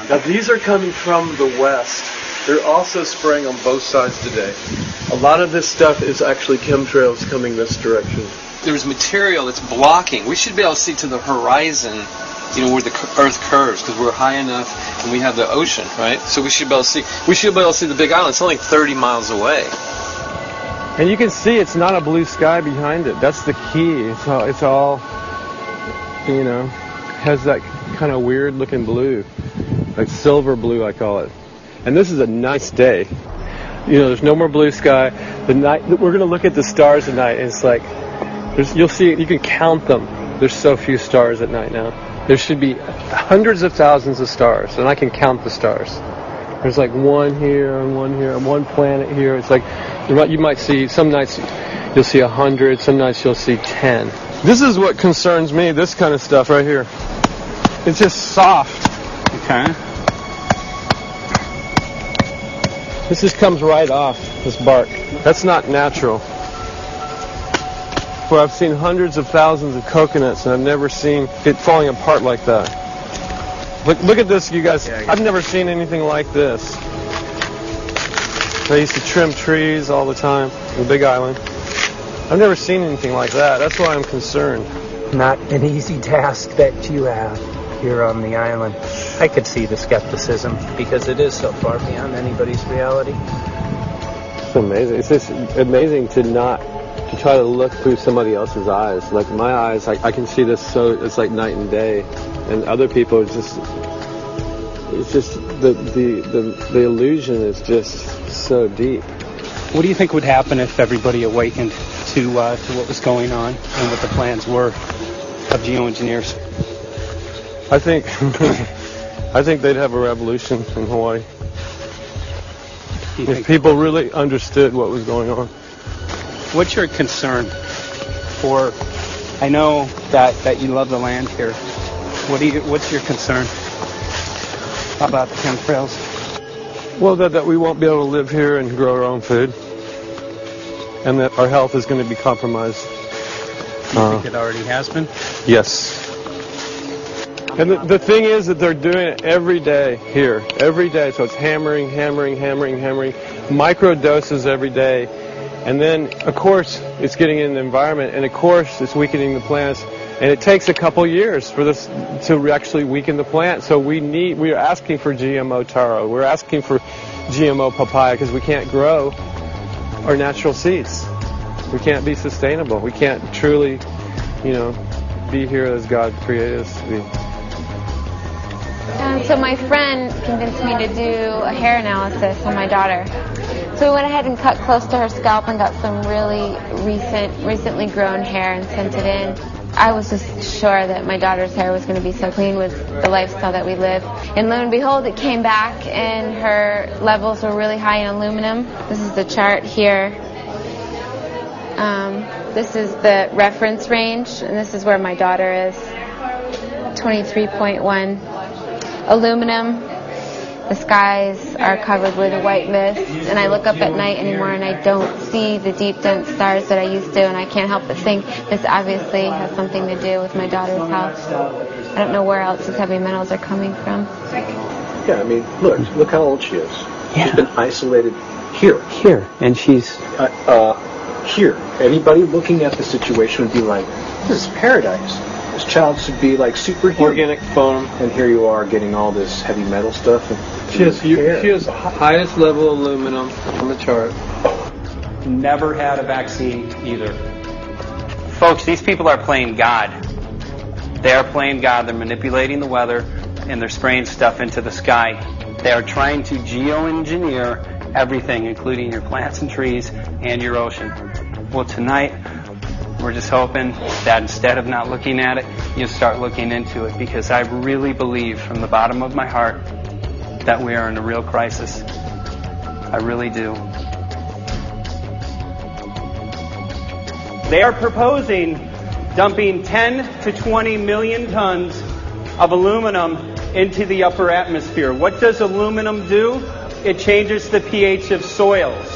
Now these are coming from the west. They're also spraying on both sides today. A lot of this stuff is actually chemtrails coming this direction. There's material that's blocking. We should be able to see to the horizon, you know, where the Earth curves, because we're high enough and we have the ocean, right? So we should be able to see. We should be able to see the Big Island. It's only 30 miles away. And you can see it's not a blue sky behind it. That's the key. It's all, you know, has that kind of weird looking blue, like silver blue, I call it. And this is a nice day. You know, there's no more blue sky. The night we're going to look at the stars at night, and it's like you'll see. You can count them. There's so few stars at night now. There should be hundreds of thousands of stars, and I can count the stars. There's like one here and one here and one planet here. It's like you might see some nights you'll see 100. Some nights you'll see 10. This is what concerns me. This kind of stuff right here. It's just soft. Okay. This just comes right off, this bark. That's not natural. Well, I've seen hundreds of thousands of coconuts, and I've never seen it falling apart like that. Look at this, you guys. I've never seen anything like this. I used to trim trees all the time in the Big Island. I've never seen anything like that. That's why I'm concerned. Not an easy task that you have here on the island. I could see the skepticism because it is so far beyond anybody's reality. It's amazing. It's just amazing to try to look through somebody else's eyes. Like my eyes, I can see this so it's like night and day, and other people it's just the illusion is just so deep. What do you think would happen if everybody awakened to what was going on and what the plans were of geoengineers? I think they'd have a revolution in Hawaii if people really understood what was going on. What's your concern for? I know that you love the land here. What's your concern about the chemtrails? Well, that we won't be able to live here and grow our own food, and that our health is going to be compromised. Do you think it already has been? Yes. And the thing is that they're doing it every day here, every day. So it's hammering, micro doses every day. And then, of course, it's getting in the environment, and of course, it's weakening the plants. And it takes a couple years for this to actually weaken the plant. So we are asking for GMO taro. We're asking for GMO papaya because we can't grow our natural seeds. We can't be sustainable. We can't truly, be here as God created us to be. So my friend convinced me to do a hair analysis on my daughter. So we went ahead and cut close to her scalp and got some really recently grown hair and sent it in. I was just sure that my daughter's hair was going to be so clean with the lifestyle that we live. And lo and behold, it came back and her levels were really high in aluminum. This is the chart here. This is the reference range, and this is where my daughter is. 23.1. Aluminum. The skies are covered with a white mist, and I look up at night anymore and I don't see the deep, dense stars that I used to, and I can't help but think this obviously has something to do with my daughter's health. I don't know where else these heavy metals are coming from. Yeah, I mean, look how old she is. Yeah. She's been isolated here. Here, and she's... here. Anybody looking at the situation would be like, this is paradise. This child should be like superhuman. Organic foam. And here you are getting all this heavy metal stuff. She has the highest level of aluminum on the chart. Never had a vaccine either. Folks, these people are playing God. They are playing God. They're manipulating the weather, and they're spraying stuff into the sky. They are trying to geoengineer everything, including your plants and trees and your ocean. Well, tonight, we're just hoping that instead of not looking at it, you start looking into it, because I really believe from the bottom of my heart that we are in a real crisis. I really do. They are proposing dumping 10 to 20 million tons of aluminum into the upper atmosphere. What does aluminum do? It changes the pH of soils,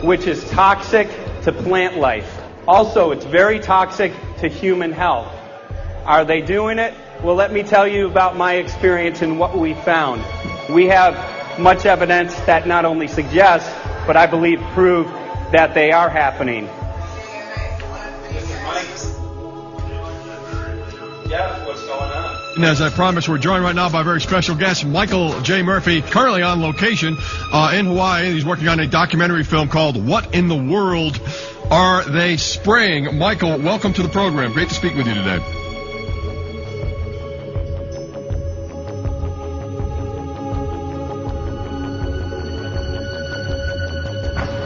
which is toxic to plant life. Also, it's very toxic to human health. Are they doing it? Well, let me tell you about my experience and what we found. We have much evidence that not only suggests, but I believe prove that they are happening. Yeah, what's going on? And as I promised, we're joined right now by a very special guest, Michael J. Murphy, currently on location in Hawaii. He's working on a documentary film called What in the World Are They Spraying? Michael, welcome to the program. Great to speak with you today.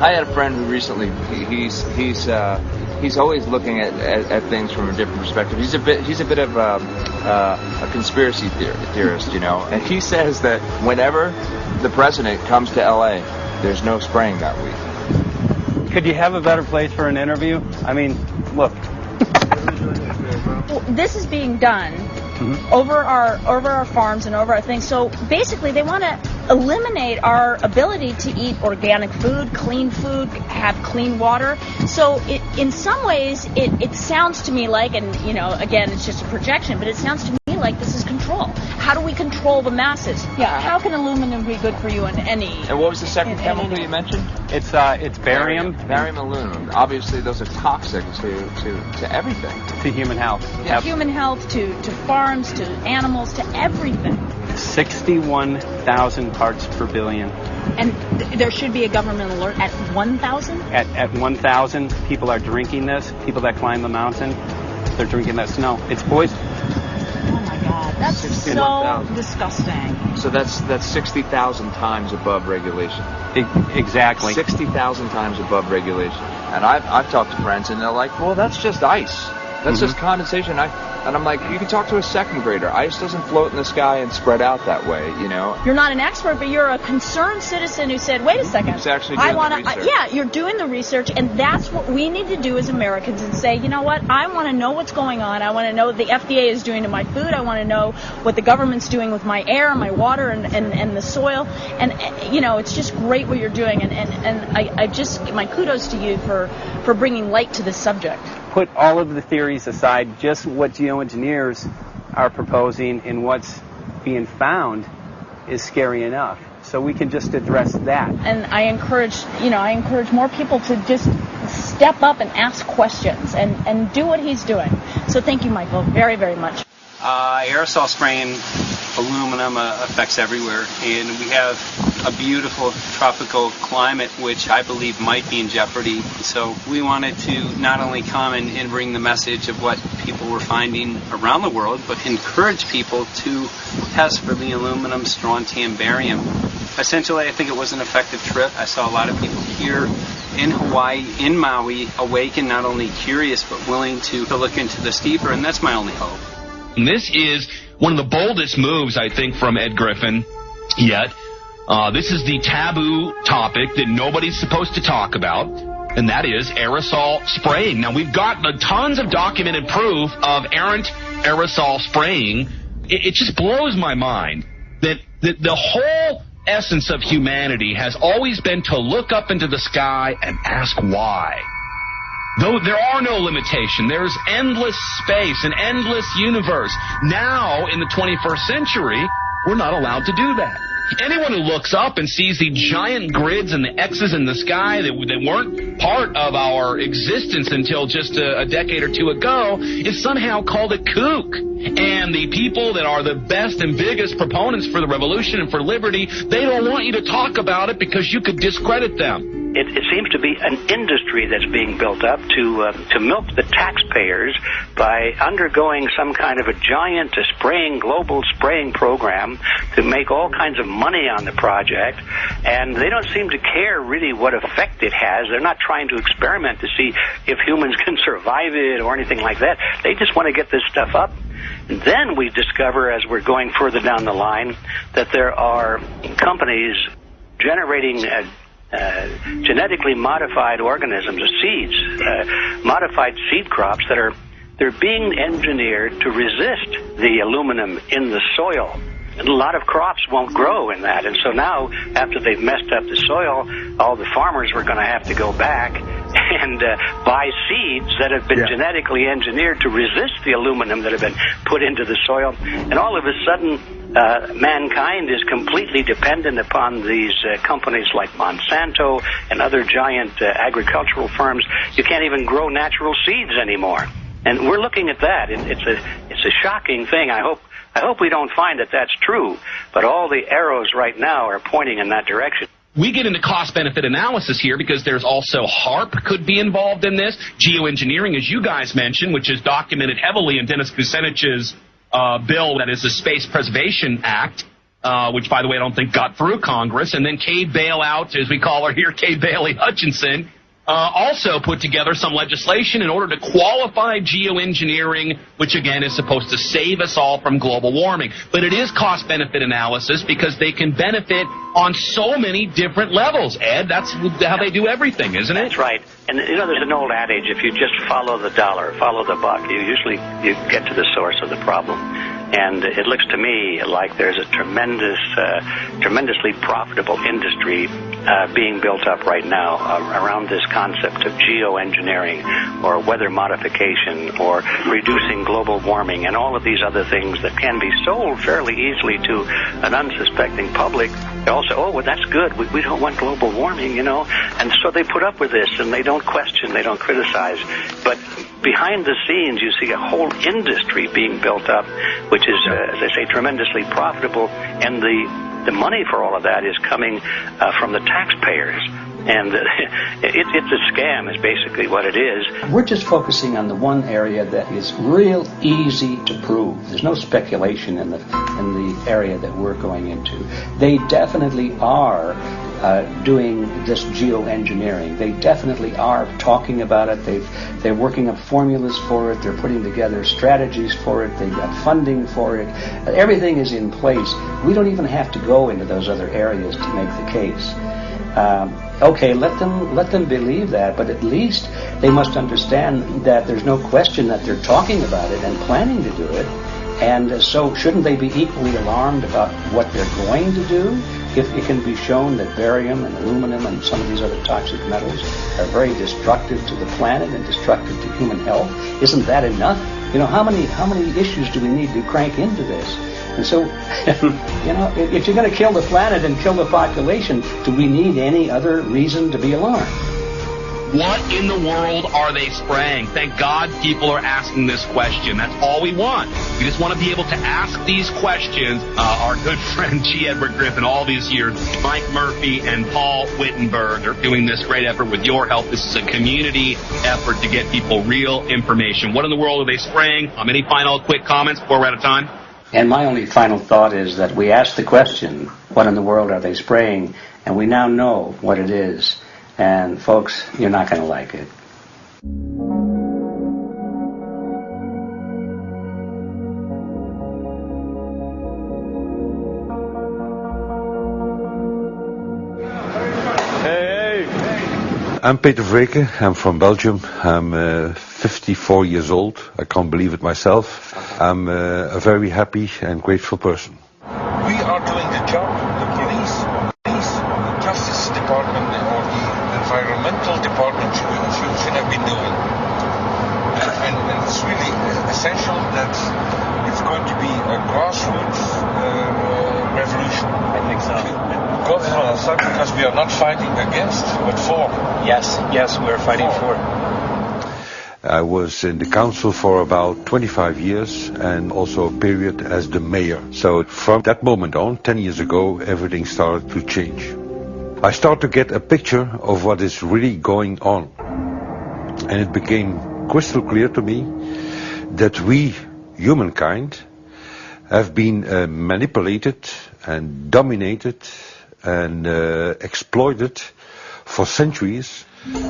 I had a friend who recently, he's always looking at things from a different perspective. He's a bit of a conspiracy theorist, you know. And he says that whenever the president comes to L.A., there's no spraying that week. Could you have a better place for an interview? I mean, look. Well, this is being done over our farms and over our things. So basically, they want to eliminate our ability to eat organic food, have clean water. So in some ways, it sounds to me like, and you know, again, it's just a projection, but it sounds to me like this is control. How do we control the masses? Yeah. How can aluminum be good for you in any? And what was the second chemical you mentioned? It's barium. Barium aluminum. Obviously, those are toxic to everything. To human health. To human health, to farms, to animals, to everything. 61,000 parts per billion. And there should be a government alert at 1,000? At 1,000, people are drinking this. People that climb the mountain, they're drinking that snow. It's poison. Oh my God, that's so disgusting. So that's 60,000 times above regulation. Exactly. 60,000 times above regulation. And I've talked to friends, and they're like, well, that's just ice. That's just condensation. And I'm like, you can talk to a second grader. Ice doesn't float in the sky and spread out that way, you know. You're not an expert, but you're a concerned citizen who said, wait a second. Who's actually doing the research. Yeah, you're doing the research, and that's what we need to do as Americans and say, you know what, I want to know what's going on. I want to know what the FDA is doing to my food. I want to know what the government's doing with my air, my water, and the soil. And, you know, it's just great what you're doing, and I just, my kudos to you for bringing light to this subject. Put all of the theories aside, just what geoengineers are proposing and what's being found is scary enough. So we can just address that. And I encourage more people to just step up and ask questions and do what he's doing. So thank you, Michael, very, very much. Aerosol spraying aluminum affects everywhere, and we have a beautiful tropical climate which I believe might be in jeopardy. So we wanted to not only come and bring the message of what people were finding around the world, but encourage people to test for the aluminum, strontium, barium. Essentially, I think it was an effective trip. I saw a lot of people here in Hawaii, in Maui, awake and not only curious but willing to look into this deeper, and that's my only hope. This is one of the boldest moves, I think, from Ed Griffin yet. This is the taboo topic that nobody's supposed to talk about, and that is aerosol spraying. Now, we've got tons of documented proof of errant aerosol spraying. It just blows my mind that the whole essence of humanity has always been to look up into the sky and ask why. Though there are no limitations, there's endless space, an endless universe. Now, in the 21st century, we're not allowed to do that. Anyone who looks up and sees the giant grids and the X's in the sky that weren't part of our existence until just a decade or two ago is somehow called a kook. And the people that are the best and biggest proponents for the revolution and for liberty, they don't want you to talk about it because you could discredit them. It seems to be an industry that's being built up to milk the taxpayers by undergoing some kind of a giant global spraying program to make all kinds of money on the project, and they don't seem to care really what effect it has. They're not trying to experiment to see if humans can survive it or anything like that. They just want to get this stuff up. And then we discover, as we're going further down the line, that there are companies generating genetically modified organisms, seeds, modified seed crops they're being engineered to resist the aluminum in the soil. And a lot of crops won't grow in that. And so now, after they've messed up the soil, all the farmers were going to have to go back and buy seeds that have been genetically engineered to resist the aluminum that have been put into the soil. And all of a sudden, mankind is completely dependent upon these companies like Monsanto and other giant agricultural firms. You can't even grow natural seeds anymore. And we're looking at that. It's a shocking thing. I hope we don't find that that's true. But all the arrows right now are pointing in that direction. We get into cost-benefit analysis here because there's also HARP could be involved in this. Geoengineering, as you guys mentioned, which is documented heavily in Dennis Kucinich's bill, that is the Space Preservation Act, which, by the way, I don't think got through Congress. And then Kay Bailout, as we call her here, Kay Bailey Hutchinson, also put together some legislation in order to qualify geoengineering, which, again, is supposed to save us all from global warming. But it is cost-benefit analysis because they can benefit on so many different levels. Ed, that's how they do everything, isn't it? That's right. And, there's an old adage, if you just follow the dollar, follow the buck, you get to the source of the problem. And it looks to me like there's a tremendously profitable industry being built up right now around this concept of geoengineering or weather modification or reducing global warming and all of these other things that can be sold fairly easily to an unsuspecting public. They all say, oh, well, that's good. We don't want global warming, And so they put up with this, and they don't question, they don't criticize. But behind the scenes, you see a whole industry being built up, which is, as I say, tremendously profitable. And the money for all of that is coming from the taxpayers. And it's a scam is basically what it is. We're just focusing on the one area that is real easy to prove. There's no speculation in the area that we're going into. They definitely are doing this geoengineering. They definitely are talking about it. They're working up formulas for it. They're putting together strategies for it. They've got funding for it. Everything is in place. We don't even have to go into those other areas to make the case. Okay, let them believe that, but at least they must understand that there's no question that they're talking about it and planning to do it. And so shouldn't they be equally alarmed about what they're going to do if it can be shown that barium and aluminum and some of these other toxic metals are very destructive to the planet and destructive to human health? Isn't that enough? How many issues do we need to crank into this? And so, if you're going to kill the planet and kill the population, do we need any other reason to be alarmed? What in the world are they spraying? Thank God people are asking this question. That's all we want. We just want to be able to ask these questions. Our good friend G. Edward Griffin, all these years, Mike Murphy and Paul Wittenberg are doing this great effort with your help. This is a community effort to get people real information. What in the world are they spraying? Any final quick comments before we're out of time? And my only final thought is that we asked the question, what in the world are they spraying? And we now know what it is. And folks, you're not going to like it. I'm Peter Vreken. I'm from Belgium. I'm 54 years old. I can't believe it myself. I'm a very happy and grateful person. We are doing the job the police, the Justice Department, or the Environmental Department should have been doing. And it's really essential that it's going to be a grassroots revolution. I think so. Because we are not fighting against, but for. Yes, we're fighting for. I was in the council for about 25 years and also a period as the mayor. So from that moment on, 10 years ago, everything started to change. I start to get a picture of what is really going on. And it became crystal clear to me that we, humankind, have been manipulated and dominated and exploited for centuries.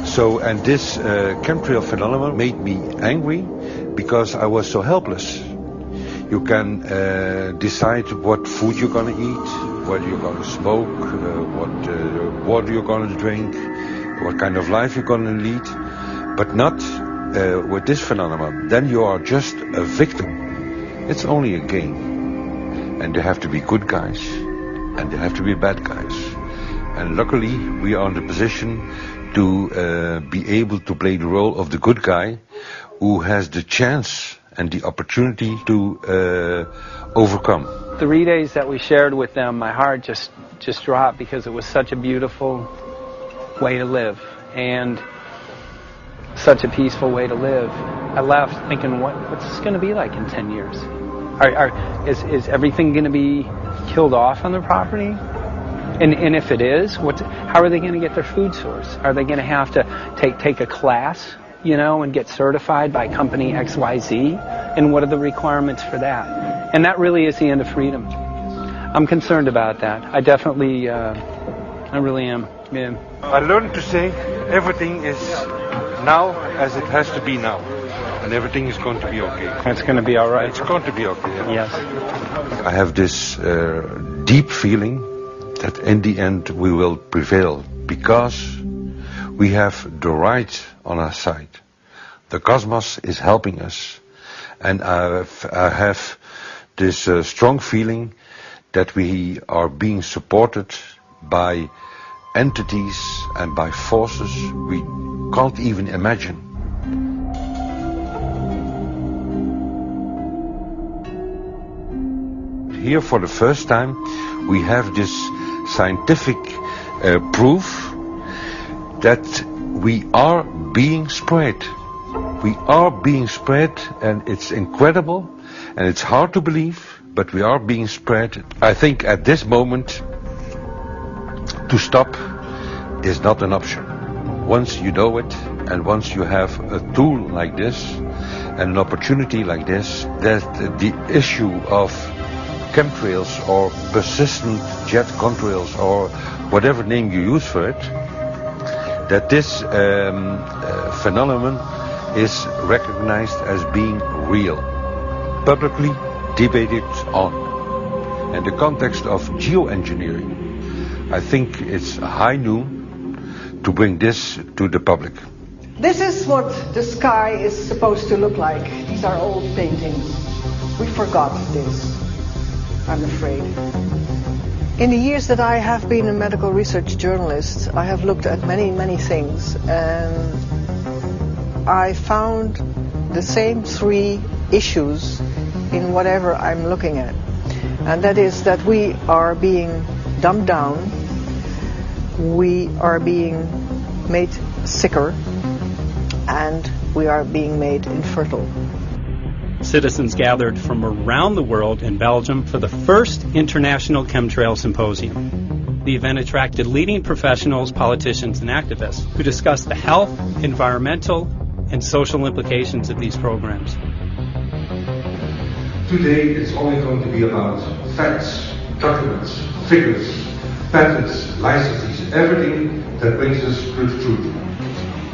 So, and this chemtrail phenomenon made me angry because I was so helpless. You can decide what food you're going to eat, what you're going to smoke, what water you're going to drink, what kind of life you're going to lead, but not with this phenomenon. Then you are just a victim. It's only a game. And there have to be good guys, and there have to be bad guys. And luckily, we are in the position to be able to play the role of the good guy who has the chance and the opportunity to overcome. 3 days that we shared with them, my heart just dropped because it was such a beautiful way to live and such a peaceful way to live. I left thinking, what's this going to be like in 10 years? Is everything going to be killed off on their property? And if it is, how are they going to get their food source? Are they going to have to take a class, and get certified by company XYZ? And what are the requirements for that? And that really is the end of freedom. I'm concerned about that. I definitely, I really am. Yeah. I learned to say everything is now as it has to be now. And everything is going to be okay. It's going to be all right. It's going to be okay. Yes. I have this deep feeling that in the end we will prevail because we have the right on our side. The cosmos is helping us. And I have this strong feeling that we are being supported by entities and by forces we can't even imagine. Here for the first time we have this scientific proof that we are being spread. We are being spread, and it's incredible and it's hard to believe, but we are being spread. I think at this moment to stop is not an option. Once you know it and once you have a tool like this and an opportunity like this, that the issue of chemtrails or persistent jet contrails or whatever name you use for it, that this phenomenon is recognized as being real, publicly debated on. In the context of geoengineering, I think it's high noon to bring this to the public. This is what the sky is supposed to look like. These are old paintings. We forgot this, I'm afraid. In the years that I have been a medical research journalist, I have looked at many, many things, and I found the same three issues in whatever I'm looking at. And that is that we are being dumbed down, we are being made sicker, and we are being made infertile. Citizens gathered from around the world in Belgium for the first International Chemtrail Symposium. The event attracted leading professionals, politicians, and activists who discussed the health, environmental, and social implications of these programs. Today it's only going to be about facts, documents, figures, patents, licenses, everything that brings us to the truth.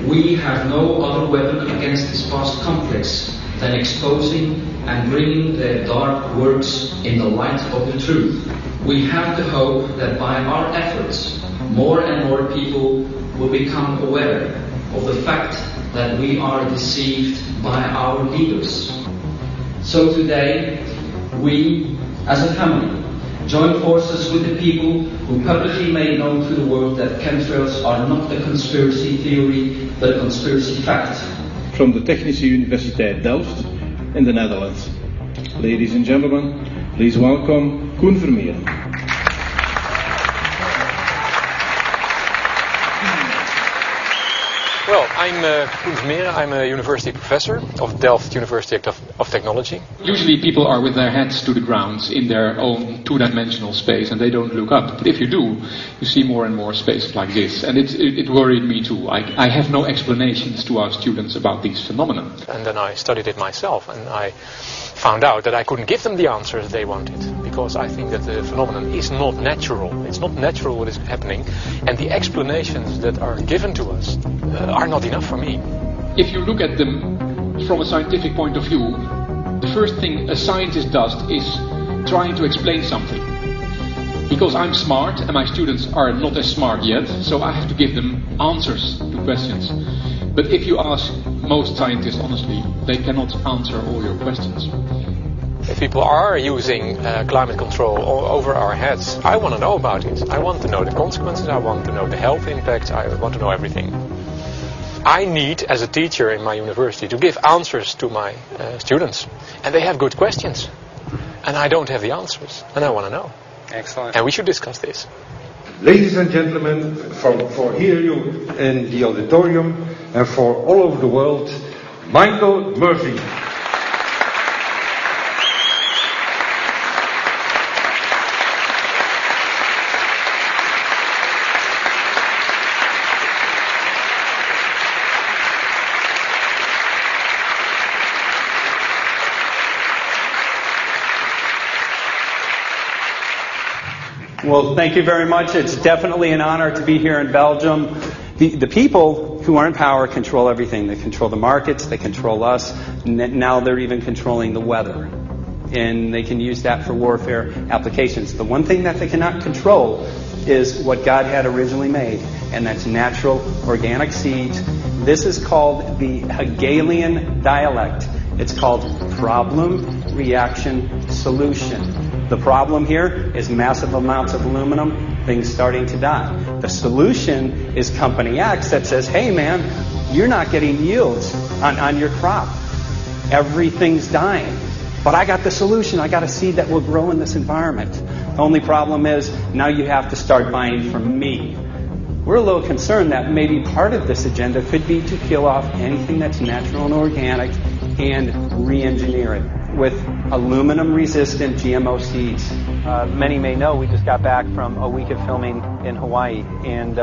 We have no other weapon against this past conflicts than exposing and bringing their dark works in the light of the truth. We have the hope that by our efforts, more and more people will become aware of the fact that we are deceived by our leaders. So today, we, as a family, join forces with the people who publicly made known to the world that chemtrails are not a conspiracy theory, but a conspiracy fact. From the Technische Universiteit Delft in the Netherlands. Ladies and gentlemen, please welcome Koen Vermeer. Well, I'm Mira. I'm a university professor of Delft University of Technology. Usually people are with their heads to the ground in their own two-dimensional space and they don't look up. But if you do, you see more and more spaces like this. And it worried me too. I have no explanations to our students about these phenomena. And then I studied it myself and I found out that I couldn't give them the answers they wanted, because I think that the phenomenon is not natural. It's not natural what is happening, and the explanations that are given to us are not enough for me. If you look at them from a scientific point of view, the first thing a scientist does is trying to explain something. Because I'm smart and my students are not as smart yet, so I have to give them answers to questions. But if you ask most scientists honestly, they cannot answer all your questions. If people are using climate control all over our heads, I want to know about it. I want to know the consequences, I want to know the health impact, I want to know everything. I need, as a teacher in my university, to give answers to my students. And they have good questions. And I don't have the answers. And I want to know. Excellent. And we should discuss this. Ladies and gentlemen, for here you in the auditorium and for all over the world, Michael Murphy. Well, thank you very much. It's definitely an honor to be here in Belgium. The people who are in power control everything. They control the markets, they control us. Now they're even controlling the weather. And they can use that for warfare applications. The one thing that they cannot control is what God had originally made, and that's natural organic seeds. This is called the Hegelian dialect. It's called problem, reaction, solution. The problem here is massive amounts of aluminum, things starting to die. The solution is Company X that says, hey man, you're not getting yields on your crop. Everything's dying. But I got the solution. I got a seed that will grow in this environment. The only problem is now you have to start buying from me. We're a little concerned that maybe part of this agenda could be to kill off anything that's natural and organic and re-engineer it with aluminum-resistant GMO seeds. Many may know we just got back from a week of filming in Hawaii, and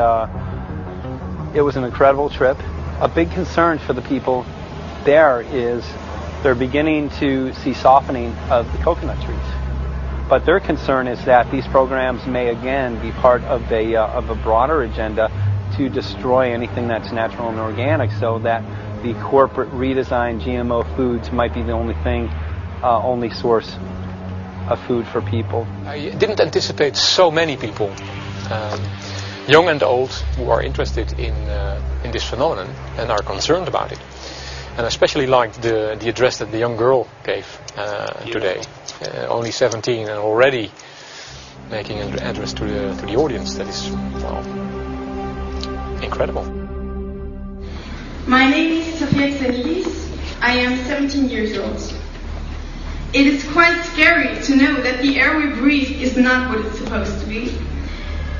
it was an incredible trip. A big concern for the people there is they're beginning to see softening of the coconut trees. But their concern is that these programs may again be part of a broader agenda to destroy anything that's natural and organic, so that the corporate redesigned GMO foods might be the only source of food for people. I didn't anticipate so many people, young and old, who are interested in this phenomenon and are concerned about it. And I especially liked the address that the young girl gave today. Only 17 and already making an address to the audience. That is, well, incredible. My name is Sofia Xenidis. I am 17 years old. It is quite scary to know that the air we breathe is not what it's supposed to be.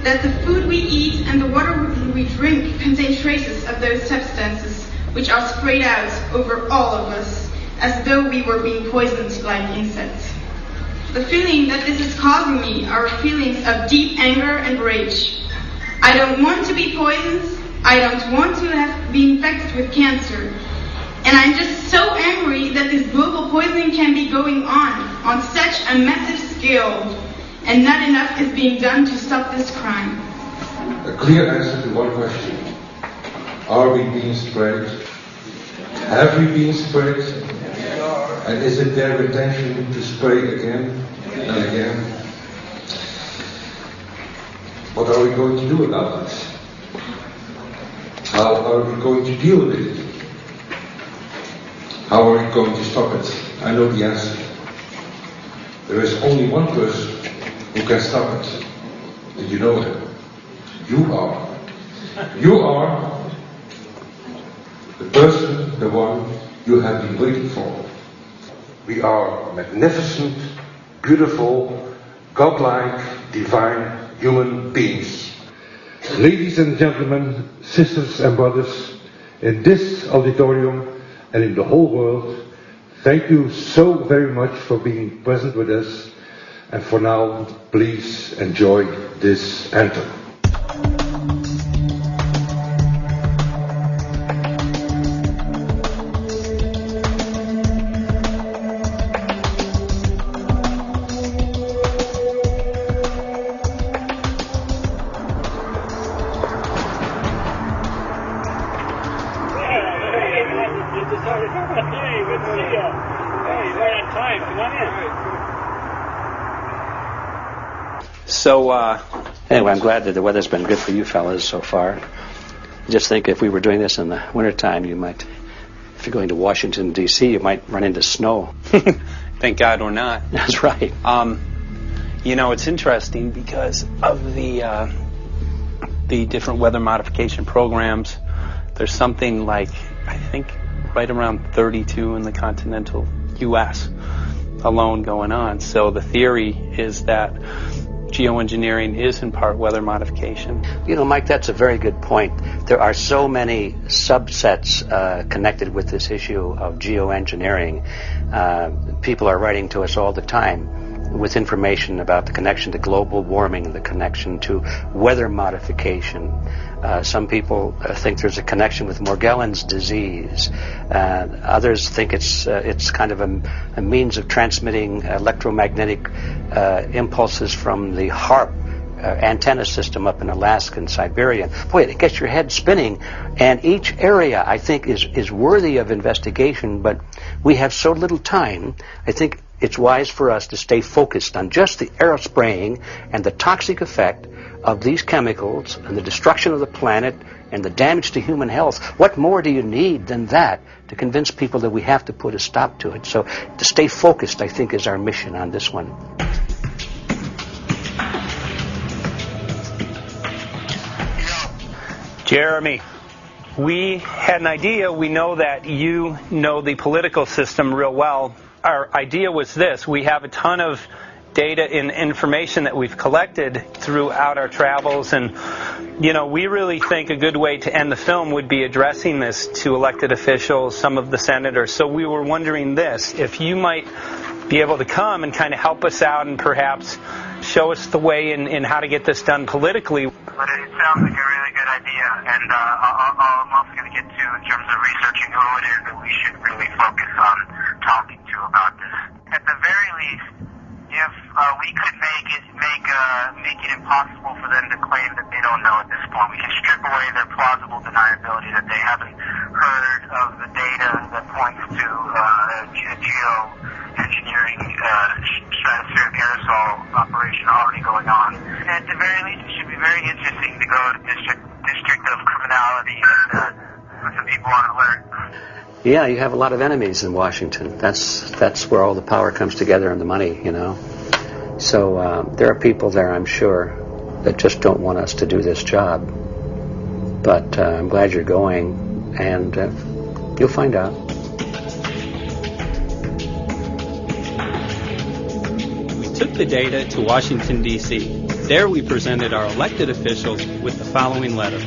That the food we eat and the water we drink contain traces of those substances which are sprayed out over all of us as though we were being poisoned like insects. The feeling that this is causing me are feelings of deep anger and rage. I don't want to be poisoned. I don't want to be infected with cancer. And I'm just so angry that this global poisoning can be going on such a massive scale, and not enough is being done to stop this crime. A clear answer to one question. Are we being sprayed? Have we been sprayed? And is it their intention to spray again and again? What are we going to do about it? How are we going to deal with it? How are we going to stop it? I know the answer. There is only one person who can stop it. Did you know that? You are. You are the person, the one you have been waiting for. We are magnificent, beautiful, godlike, divine human beings. Ladies and gentlemen, sisters and brothers, in this auditorium and in the whole world, thank you so very much for being present with us. And for now, please enjoy this anthem. So, anyway, I'm glad that the weather's been good for you fellas so far. Just think if we were doing this in the wintertime, you might, if you're going to Washington, D.C., you might run into snow. Thank God we're not. That's right. You know, it's interesting because of the different weather modification programs. There's something like, I think, right around 32 in the continental U.S. alone going on. So the theory is that geoengineering is in part weather modification. You know, Mike, that's a very good point. There are so many subsets connected with this issue of geoengineering. People are writing to us all the time with information about the connection to global warming, the connection to weather modification. Some people think there's a connection with Morgellons disease. Others think it's kind of a means of transmitting electromagnetic impulses from the HAARP antenna system up in Alaska and Siberia. Boy, it gets your head spinning. And each area, I think, is worthy of investigation, but we have so little time. I think it's wise for us to stay focused on just the aerospraying and the toxic effect of these chemicals and the destruction of the planet and the damage to human health. What more do you need than that to convince people that we have to put a stop to it? So to stay focused, I think, is our mission on this one. Jeremy, we had an idea. We know that you know the political system real well. Our idea was this. We have a ton of data and information that we've collected throughout our travels, and you know, we really think a good way to end the film would be addressing this to elected officials, some of the senators. So we were wondering this, if you might be able to come and kind of help us out and perhaps show us the way in how to get this done politically. But it sounds like a really good idea, and I'm also going to get to in terms of researching who it is that we should really focus on talking to about this. At the very least, if we could make it impossible for them to claim that they don't know at this point, we can strip away their plausible deniability that they haven't heard of the data that points to geoengineering stratospheric aerosol operation already going on. At the very least, it should be very interesting to go to District of Criminality and put some people on alert. Yeah, you have a lot of enemies in Washington. That's where all the power comes together and the money, you know. So there are people there, I'm sure, that just don't want us to do this job. But I'm glad you're going, and you'll find out. We took the data to Washington, D.C. There we presented our elected officials with the following letter.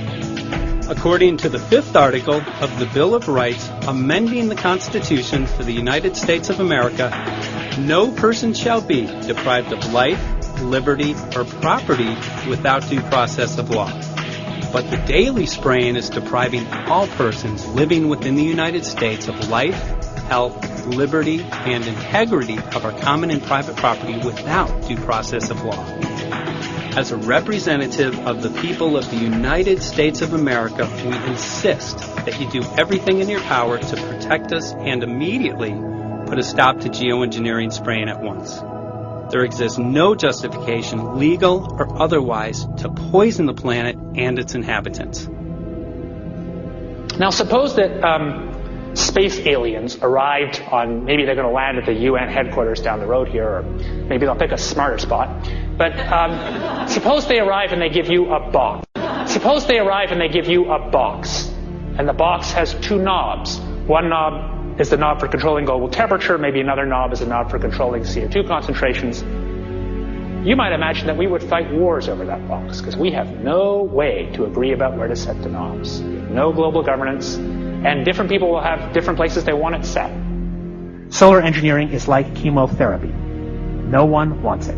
According to the 5th article of the Bill of Rights, amending the Constitution for the United States of America, no person shall be deprived of life, liberty, or property without due process of law. But the daily spraying is depriving all persons living within the United States of life, health, liberty, and integrity of our common and private property without due process of law. As a representative of the people of the United States of America, we insist that you do everything in your power to protect us and immediately put a stop to geoengineering spraying at once. There exists no justification, legal or otherwise, to poison the planet and its inhabitants. Now suppose that space aliens arrived on, maybe they're going to land at the UN headquarters down the road here, or maybe they'll pick a smarter spot. But suppose they arrive and they give you a box. Suppose they arrive and they give you a box. And the box has 2 knobs. One knob is the knob for controlling global temperature. Maybe another knob is a knob for controlling CO2 concentrations. You might imagine that we would fight wars over that box because we have no way to agree about where to set the knobs. We have no global governance. and different people will have different places they want it set. Solar engineering is like chemotherapy. No one wants it.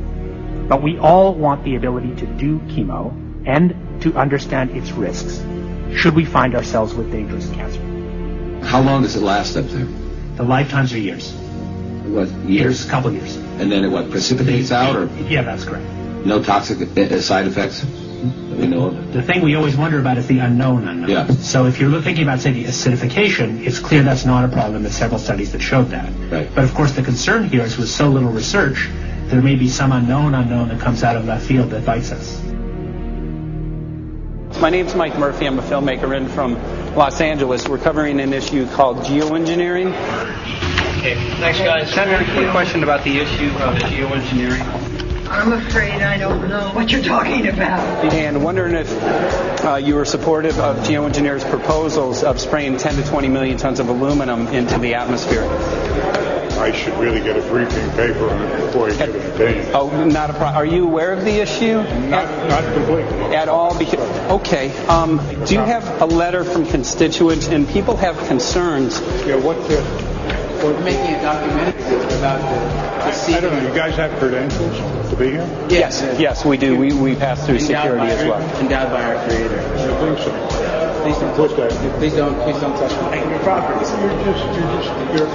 But we all want the ability to do chemo and to understand its risks, should we find ourselves with dangerous cancer. How long does it last up there? The lifetimes are years. What, years? A couple years. And then it what, precipitates out, or? Yeah, that's correct. No toxic side effects that we know of? The thing we always wonder about is the unknown. Yeah. So if you're thinking about, say, the acidification, it's clear that's not a problem. There's several studies that showed that. Right. But of course the concern here is with so little research, there may be some unknown that comes out of that field that bites us. My name's Mike Murphy. I'm a filmmaker in from Los Angeles. We're covering an issue called geoengineering. Okay, thanks guys. Senator, a quick question about the issue of geoengineering. I'm afraid I don't know what you're talking about. And wondering if you were supportive of geoengineers' proposals of spraying 10 to 20 million tons of aluminum into the atmosphere. I should really get a briefing paper on it before I get obtained. Oh, not a problem. Are you aware of the issue? Not completely. At all? Okay. Do you have a letter from constituents, and people have concerns? Yeah, what's it? We're making a documentary about the I don't know. You guys have credentials to be here? Yes, we do. We pass through security as well. Endowed by our Creator. I think so. Please don't touch my property.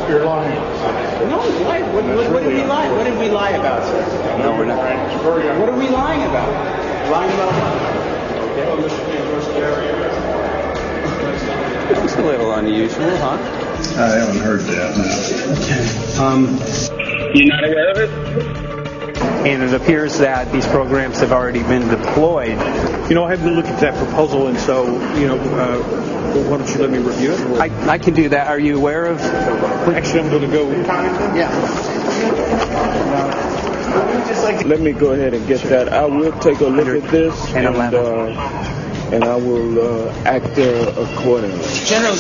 You're lying. No, what did we lie? What did we lie about, sir? No, we're not. What are we lying about? Lying about what? It's a little unusual, huh? I haven't heard that. You're not aware of it? And it appears that these programs have already been deployed. You know, I haven't looked at that proposal, and so, why don't you let me review it? I can do that. Are you aware of? Actually, I'm going to go. Yeah. Let me go ahead and get that. I will take a look at this, and I will act accordingly. General,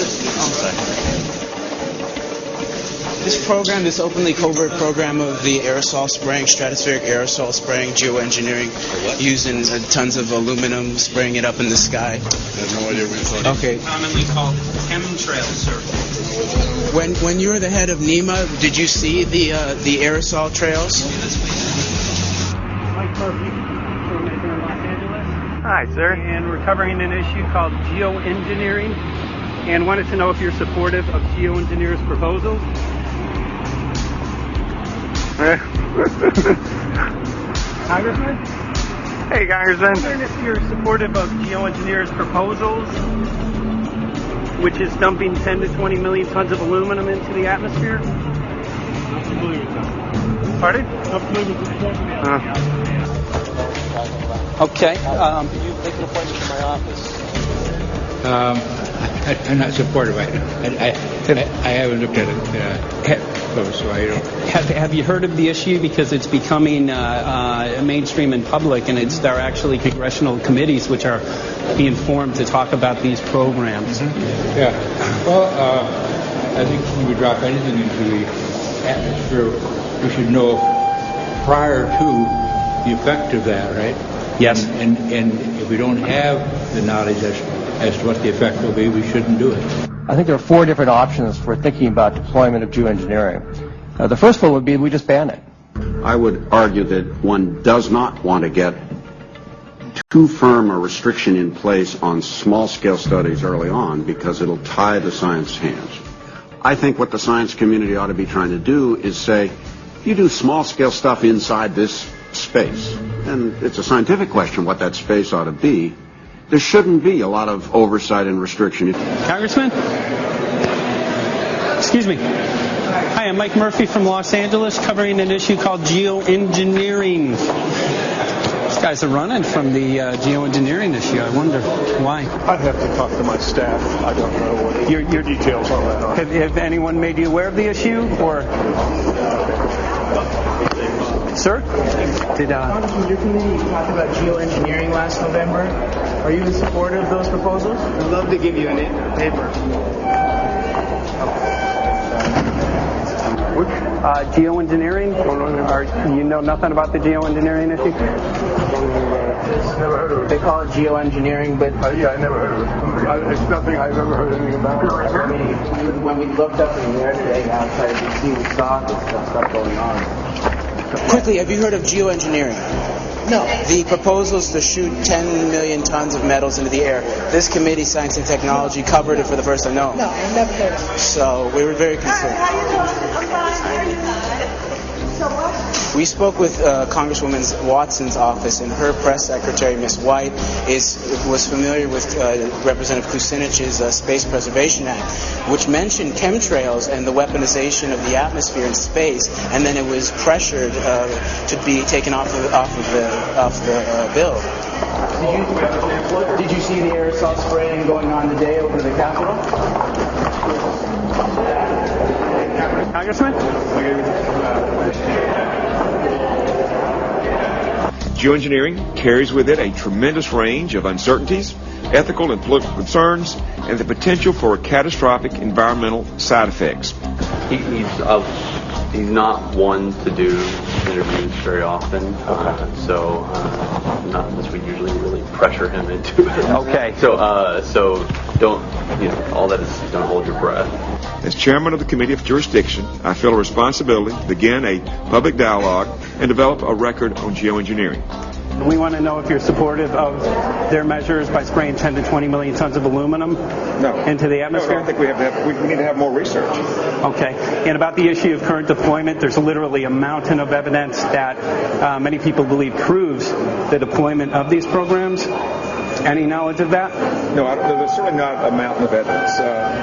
this program, this openly covert program of the aerosol spraying, stratospheric aerosol spraying, geoengineering, using tons of aluminum, spraying it up in the sky. I have no idea what you're talking about. Okay. Commonly called chemtrails, sir. When you were the head of NEMA, did you see the aerosol trails? Mike Murphy, filmmaker in Los Angeles. Hi, sir. And we're covering an issue called geoengineering, and wanted to know if you're supportive of geoengineers' proposals. Congressman? Hey, Congressman. I'm wondering if you're supportive of geoengineers' proposals, which is dumping 10 to 20 million tons of aluminum into the atmosphere. Not familiar with that. Pardon? Not familiar with the Okay. Can you make an appointment to my office? I'm not supportive. I haven't looked at it close, so I don't. Have you heard of the issue? Because it's becoming mainstream in public, and there are actually congressional committees which are being formed to talk about these programs. Mm-hmm. Yeah. Well, I think when we drop anything into the atmosphere, we should know prior to the effect of that, right? Yes. And if we don't have the knowledge as to what the effect will be, we shouldn't do it. I think there are 4 different options for thinking about deployment of geoengineering. The first one would be we just ban it. I would argue that one does not want to get too firm a restriction in place on small-scale studies early on because it'll tie the science hands. I think what the science community ought to be trying to do is say, you do small-scale stuff inside this space, and it's a scientific question what that space ought to be. There shouldn't be a lot of oversight and restriction. Congressman? Excuse me. Hi, I'm Mike Murphy from Los Angeles, covering an issue called geoengineering. These guys are running from the geoengineering issue. I wonder why. I'd have to talk to my staff. I don't know what your details on that are. Have anyone made you aware of the issue, or? Sir? Congressman, your committee talked about geoengineering last November. Are you in support of those proposals? I'd love to give you a paper. Geoengineering? Or you know nothing about the geoengineering issue? Never heard of it. They call it geoengineering, but Yeah, I never heard of it. It's nothing I've ever heard anything about. when we looked up in the air today outside, we see we saw this stuff going on. Quickly, have you heard of geoengineering? No. The proposal is to shoot 10 million tons of metals into the air. This committee, Science and Technology, covered it for the first time. No, I've never heard of it. So we were very concerned. We spoke with Congresswoman Watson's office, and her press secretary, Ms. White, was familiar with Representative Kucinich's Space Preservation Act, which mentioned chemtrails and the weaponization of the atmosphere and space, and then it was pressured to be taken off the bill. Did you see the aerosol spraying going on today over the Capitol? Congressman? Geoengineering carries with it a tremendous range of uncertainties, ethical and political concerns, and the potential for catastrophic environmental side effects. He's not one to do interviews very often, so not unless we usually really pressure him into it. Okay. So don't, all that is don't hold your breath. As chairman of the Committee of Jurisdiction, I feel a responsibility to begin a public dialogue and develop a record on geoengineering. We want to know if you're supportive of their measures by spraying 10 to 20 million tons of aluminum into the atmosphere? No, I think we need to have more research. Okay. And about the issue of current deployment, there's literally a mountain of evidence that many people believe proves the deployment of these programs. Any knowledge of that? No, there's certainly not a mountain of evidence.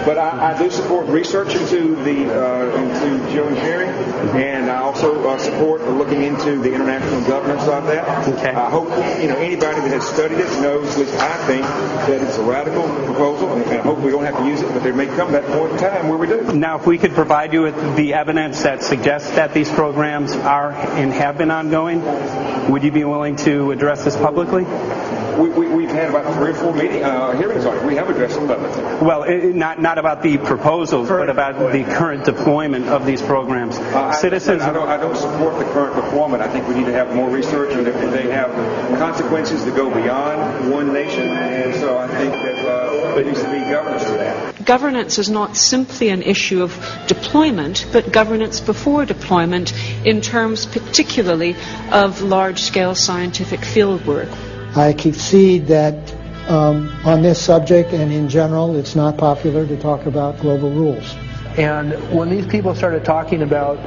But I do support research into geoengineering, and I also support looking into the international governance of that. Okay. I hope anybody that has studied it knows, at least I think, that it's a radical proposal, and I hope we don't have to use it, but there may come that point in time where we do. Now, if we could provide you with the evidence that suggests that these programs are and have been ongoing, would you be willing to address this publicly? We've had about 3 or 4 hearings on it. We have addressed them publicly. Well, not about the proposals, but about the current deployment of these programs. Citizens. I don't support the current deployment. I think we need to have more research, and they have consequences that go beyond one nation. And so I think that there needs to be governance to that. Governance is not simply an issue of deployment, but governance before deployment in terms particularly of large-scale scientific field work. I concede that on this subject and in general, it's not popular to talk about global rules. And when these people started talking about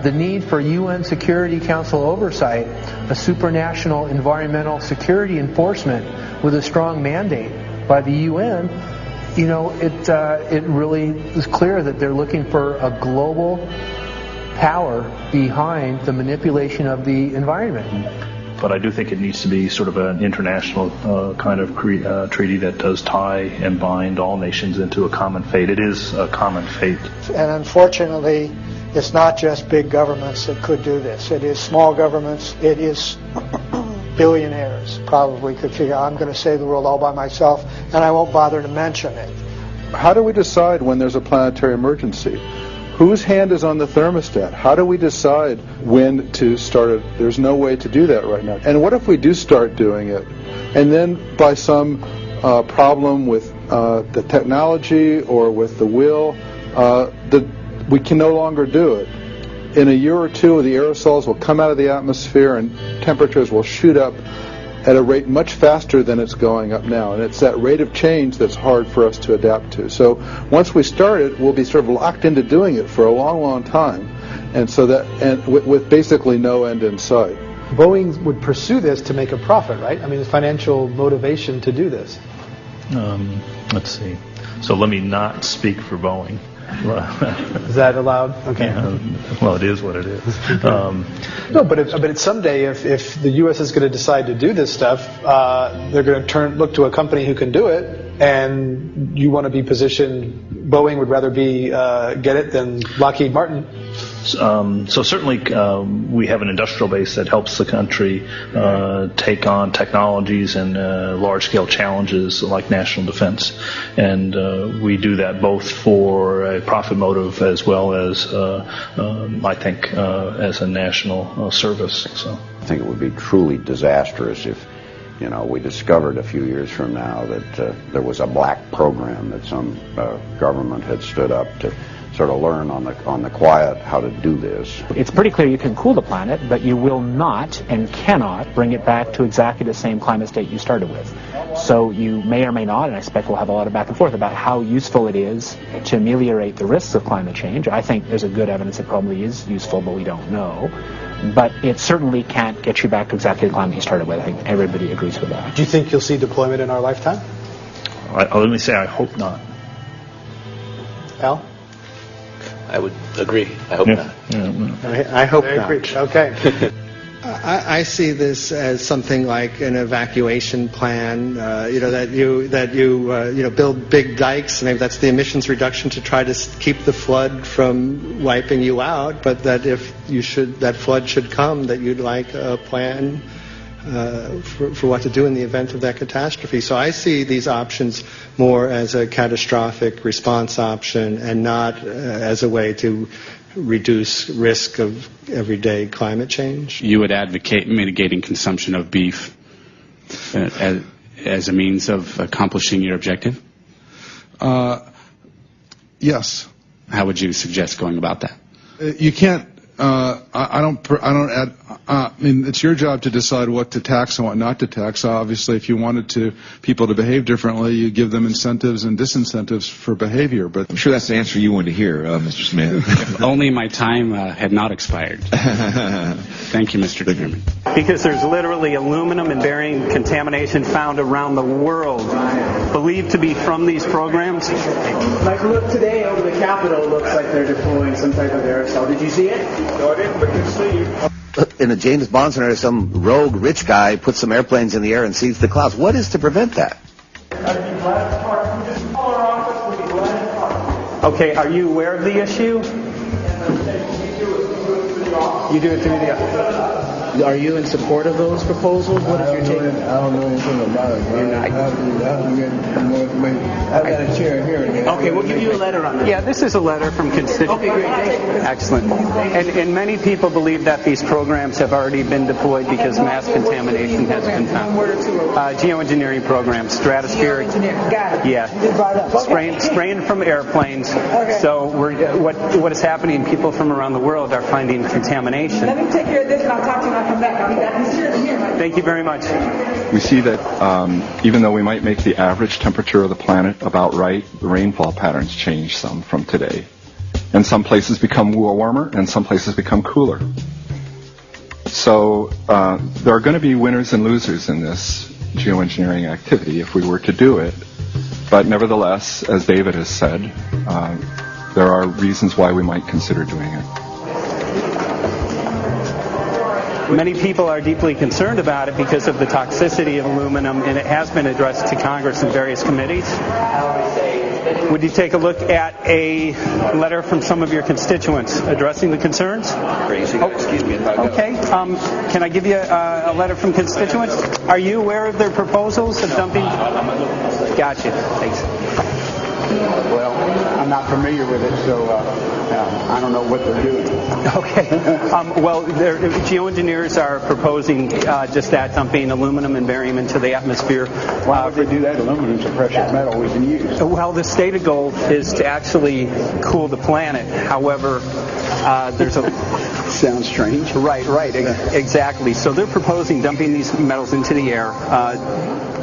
the need for UN Security Council oversight, a supranational environmental security enforcement with a strong mandate by the UN, it really is clear that they're looking for a global power behind the manipulation of the environment. But I do think it needs to be sort of an international kind of treaty that does tie and bind all nations into a common fate. It is a common fate. And unfortunately, it's not just big governments that could do this. It is small governments. It is billionaires probably could figure, I'm going to save the world all by myself, and I won't bother to mention it. How do we decide when there's a planetary emergency? Whose hand is on the thermostat? How do we decide when to start it? There's no way to do that right now. And what if we do start doing it, and then by some problem with the technology or with the will, we can no longer do it? In a year or two, the aerosols will come out of the atmosphere and temperatures will shoot up at a rate much faster than it's going up now. And it's that rate of change that's hard for us to adapt to. So once we start it, we'll be sort of locked into doing it for a long, long time. And so with basically no end in sight. Boeing would pursue this to make a profit, right? I mean, there's financial motivation to do this. Let's see. So let me not speak for Boeing. Is that allowed? Okay. Well, it is what it is. No, but someday, if the U.S. is going to decide to do this stuff, they're going to look to a company who can do it, and you want to be positioned. Boeing would rather get it than Lockheed Martin. So certainly we have an industrial base that helps the country take on technologies and large-scale challenges like national defense. And we do that both for a profit motive as well as, I think, as a national service. So I think it would be truly disastrous if, we discovered a few years from now that there was a black program that some government had stood up to sort of learn on the quiet how to do this. It's pretty clear you can cool the planet, but you will not and cannot bring it back to exactly the same climate state you started with. So you may or may not, and I expect we'll have a lot of back and forth about how useful it is to ameliorate the risks of climate change. I think there's a good evidence it probably is useful, but we don't know. But it certainly can't get you back to exactly the climate you started with. I think everybody agrees with that. Do you think you'll see deployment in our lifetime? Let me say I hope not. Al? I would agree. I hope not. I hope not. Okay. I see this as something like an evacuation plan. That you build big dikes, and maybe that's the emissions reduction to try to keep the flood from wiping you out. But that if that flood should come, that you'd like a plan for what to do in the event of that catastrophe. So I see these options more as a catastrophic response option and not as a way to reduce risk of everyday climate change. You would advocate mitigating consumption of beef as a means of accomplishing your objective? Yes. How would you suggest going about that? You can't. I mean, it's your job to decide what to tax and what not to tax. Obviously, if you wanted people to behave differently, you give them incentives and disincentives for behavior. But I'm sure that's the answer you wanted to hear, Mr. Smith. If only my time had not expired. Thank you, Mr. Chairman. Because there's literally aluminum and barium contamination found around the world, believed to be from these programs. Like, look, today over the Capitol, looks like they're deploying some type of aerosol. Did you see it? No, I didn't, but you see you. In a James Bond scenario, some rogue rich guy puts some airplanes in the air and sees the clouds. What is to prevent that? Okay, are you aware of the issue? You do it through the... Are you in support of those proposals? What is your take? I don't know anything about it. You're not. I have to get more information. I've got a chair here. Okay, we'll give you a letter on that. Yeah, this is a letter from constituents. Okay, great. Excellent. And many people believe that these programs have already been deployed because mass contamination has been found. Geoengineering programs, stratospheric. Got it. Yeah. Spraying from airplanes. Okay. So what is happening? People from around the world are finding contamination. Let me take care of this and I'll talk to you when I come back. I'll be back. Thank you very much. We see that even though we might make the average temperature of the planet about right, the rainfall patterns change some from today. And some places become warmer and some places become cooler. So there are going to be winners and losers in this geoengineering activity if we were to do it. But nevertheless, as David has said, there are reasons why we might consider doing it. Many people are deeply concerned about it because of the toxicity of aluminum, and it has been addressed to Congress in various committees. Would you take a look at a letter from some of your constituents addressing the concerns? Excuse me. Okay. Can I give you a letter from constituents? Are you aware of their proposals of dumping? Gotcha. Thanks. Well, I'm not familiar with it, so I don't know what they're doing. Okay. Geoengineers are proposing just that, dumping aluminum and barium into the atmosphere. Why would they do that? Aluminum's a precious metal we can use. Well, the stated goal is to actually cool the planet. However, there's a... Sounds strange. Right. Exactly. So they're proposing dumping these metals into the air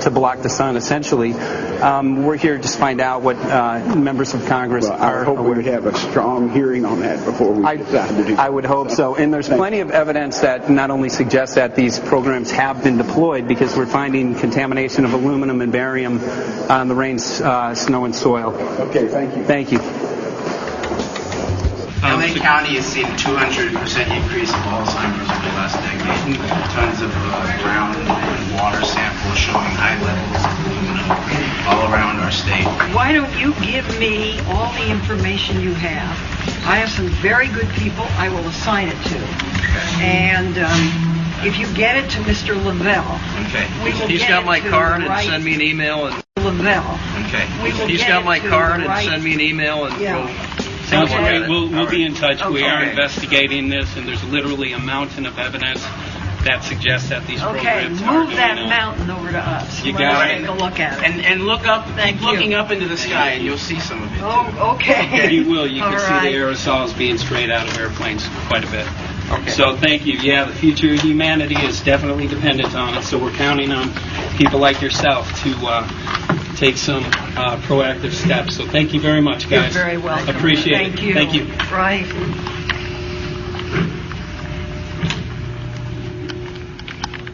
to block the sun, essentially. We're here to find out what members of Congress are... I hope we would have a strong hearing on that before we decide to do that. I would hope so. And there's plenty of evidence that not only suggests that these programs have been deployed, because we're finding contamination of aluminum and barium on the rain, snow, and soil. Okay, thank you. Thank you. LA County has seen a 200% increase of Alzheimer's over the last decade. Tons of ground and water samples showing high levels of aluminum all around our state. Why don't you give me all the information you have, I have some very good people I will assign it to. And if you get it to Mr. Lavelle, He's got my card and send me an email. And Lavelle. He's got my card and send me an email and we'll be in touch. We are investigating this, and there's literally a mountain of evidence that suggests that these programs are move that mountain over to us. You got it. Take a look at it. And look up, looking up into the sky, and you'll see some of it. Oh, okay. You will. You can see the aerosols being sprayed out of airplanes quite a bit. Okay. So thank you. Yeah, the future of humanity is definitely dependent on it. So we're counting on people like yourself to take some proactive steps. So thank you very much, guys. You're very welcome. Appreciate it. Thank you. Thank you. Right.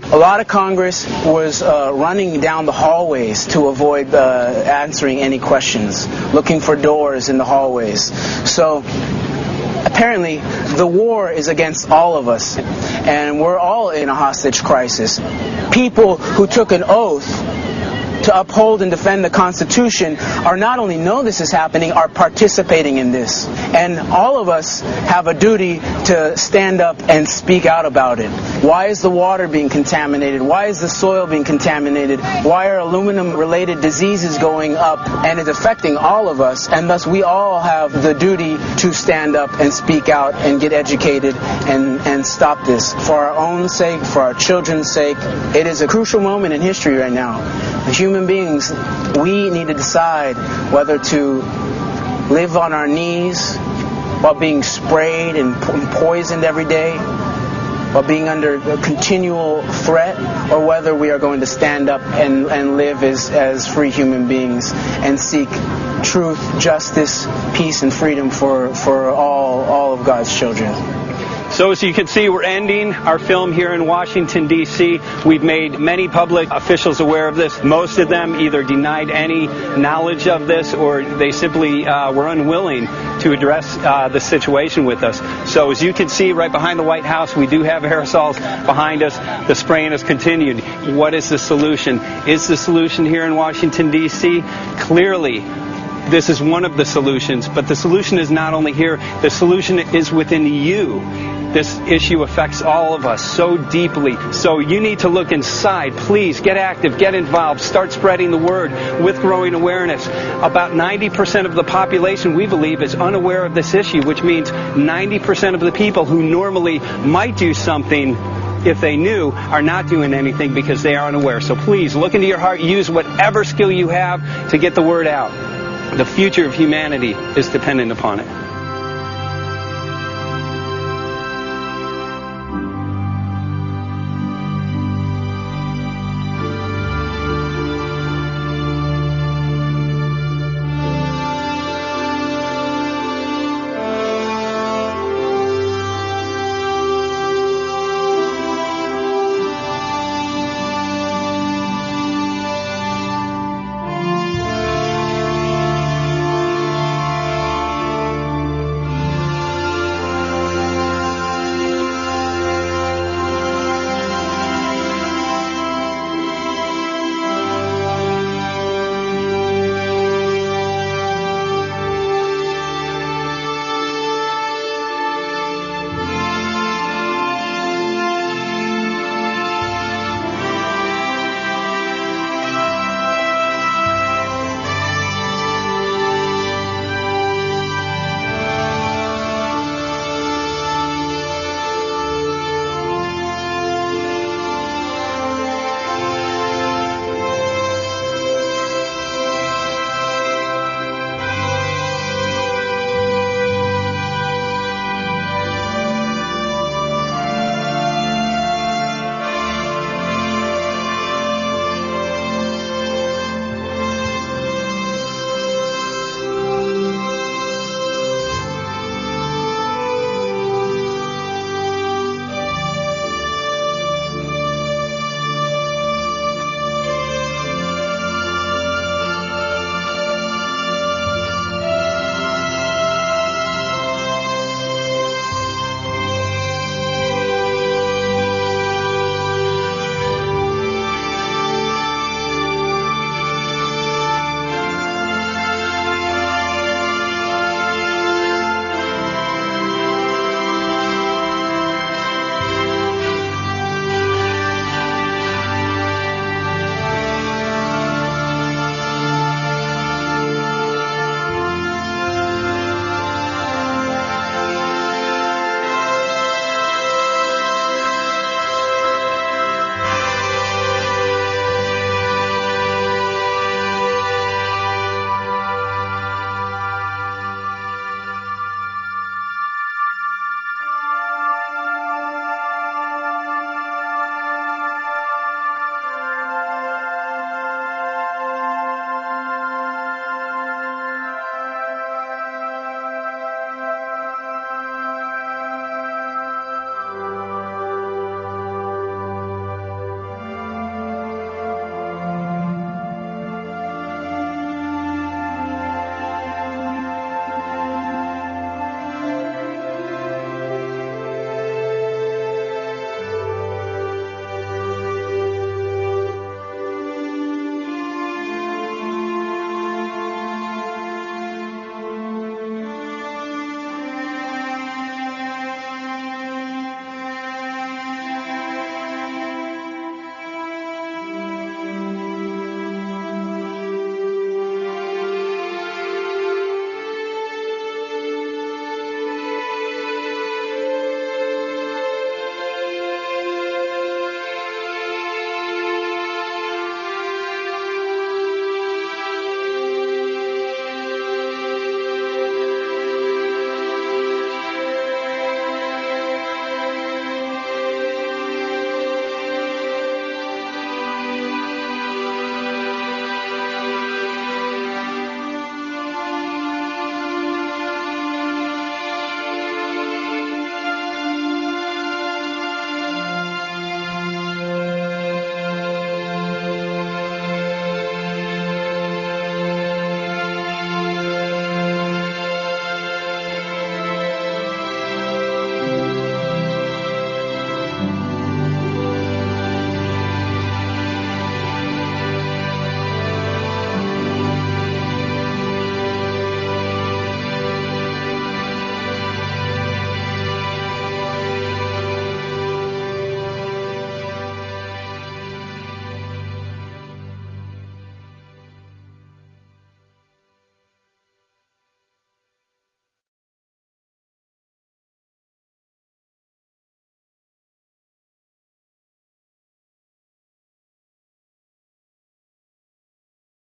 A lot of Congress was running down the hallways to avoid answering any questions, looking for doors in the hallways. So apparently the war is against all of us, and we're all in a hostage crisis. People who took an oath to uphold and defend the Constitution are not only know this is happening, are participating in this. And all of us have a duty to stand up and speak out about it. Why is the water being contaminated? Why is the soil being contaminated? Why are aluminum-related diseases going up? And it's affecting all of us, and thus we all have the duty to stand up and speak out and get educated and stop this. For our own sake, for our children's sake, it is a crucial moment in history right now. Human beings, we need to decide whether to live on our knees while being sprayed and poisoned every day, while being under a continual threat, or whether we are going to stand up and live as free human beings and seek truth, justice, peace, and freedom for all of God's children. So as you can see, we're ending our film here in Washington, D.C. We've made many public officials aware of this. Most of them either denied any knowledge of this, or they simply were unwilling to address the situation with us. So as you can see right behind the White House, we do have aerosols behind us. The spraying has continued. What is the solution? Is the solution here in Washington, D.C.? Clearly, this is one of the solutions, but the solution is not only here, the solution is within you. This issue affects all of us so deeply. So you need to look inside. Please get active, get involved, start spreading the word with growing awareness. About 90% of the population, we believe, is unaware of this issue, which means 90% of the people who normally might do something if they knew are not doing anything because they are unaware. So please look into your heart, use whatever skill you have to get the word out. The future of humanity is dependent upon it.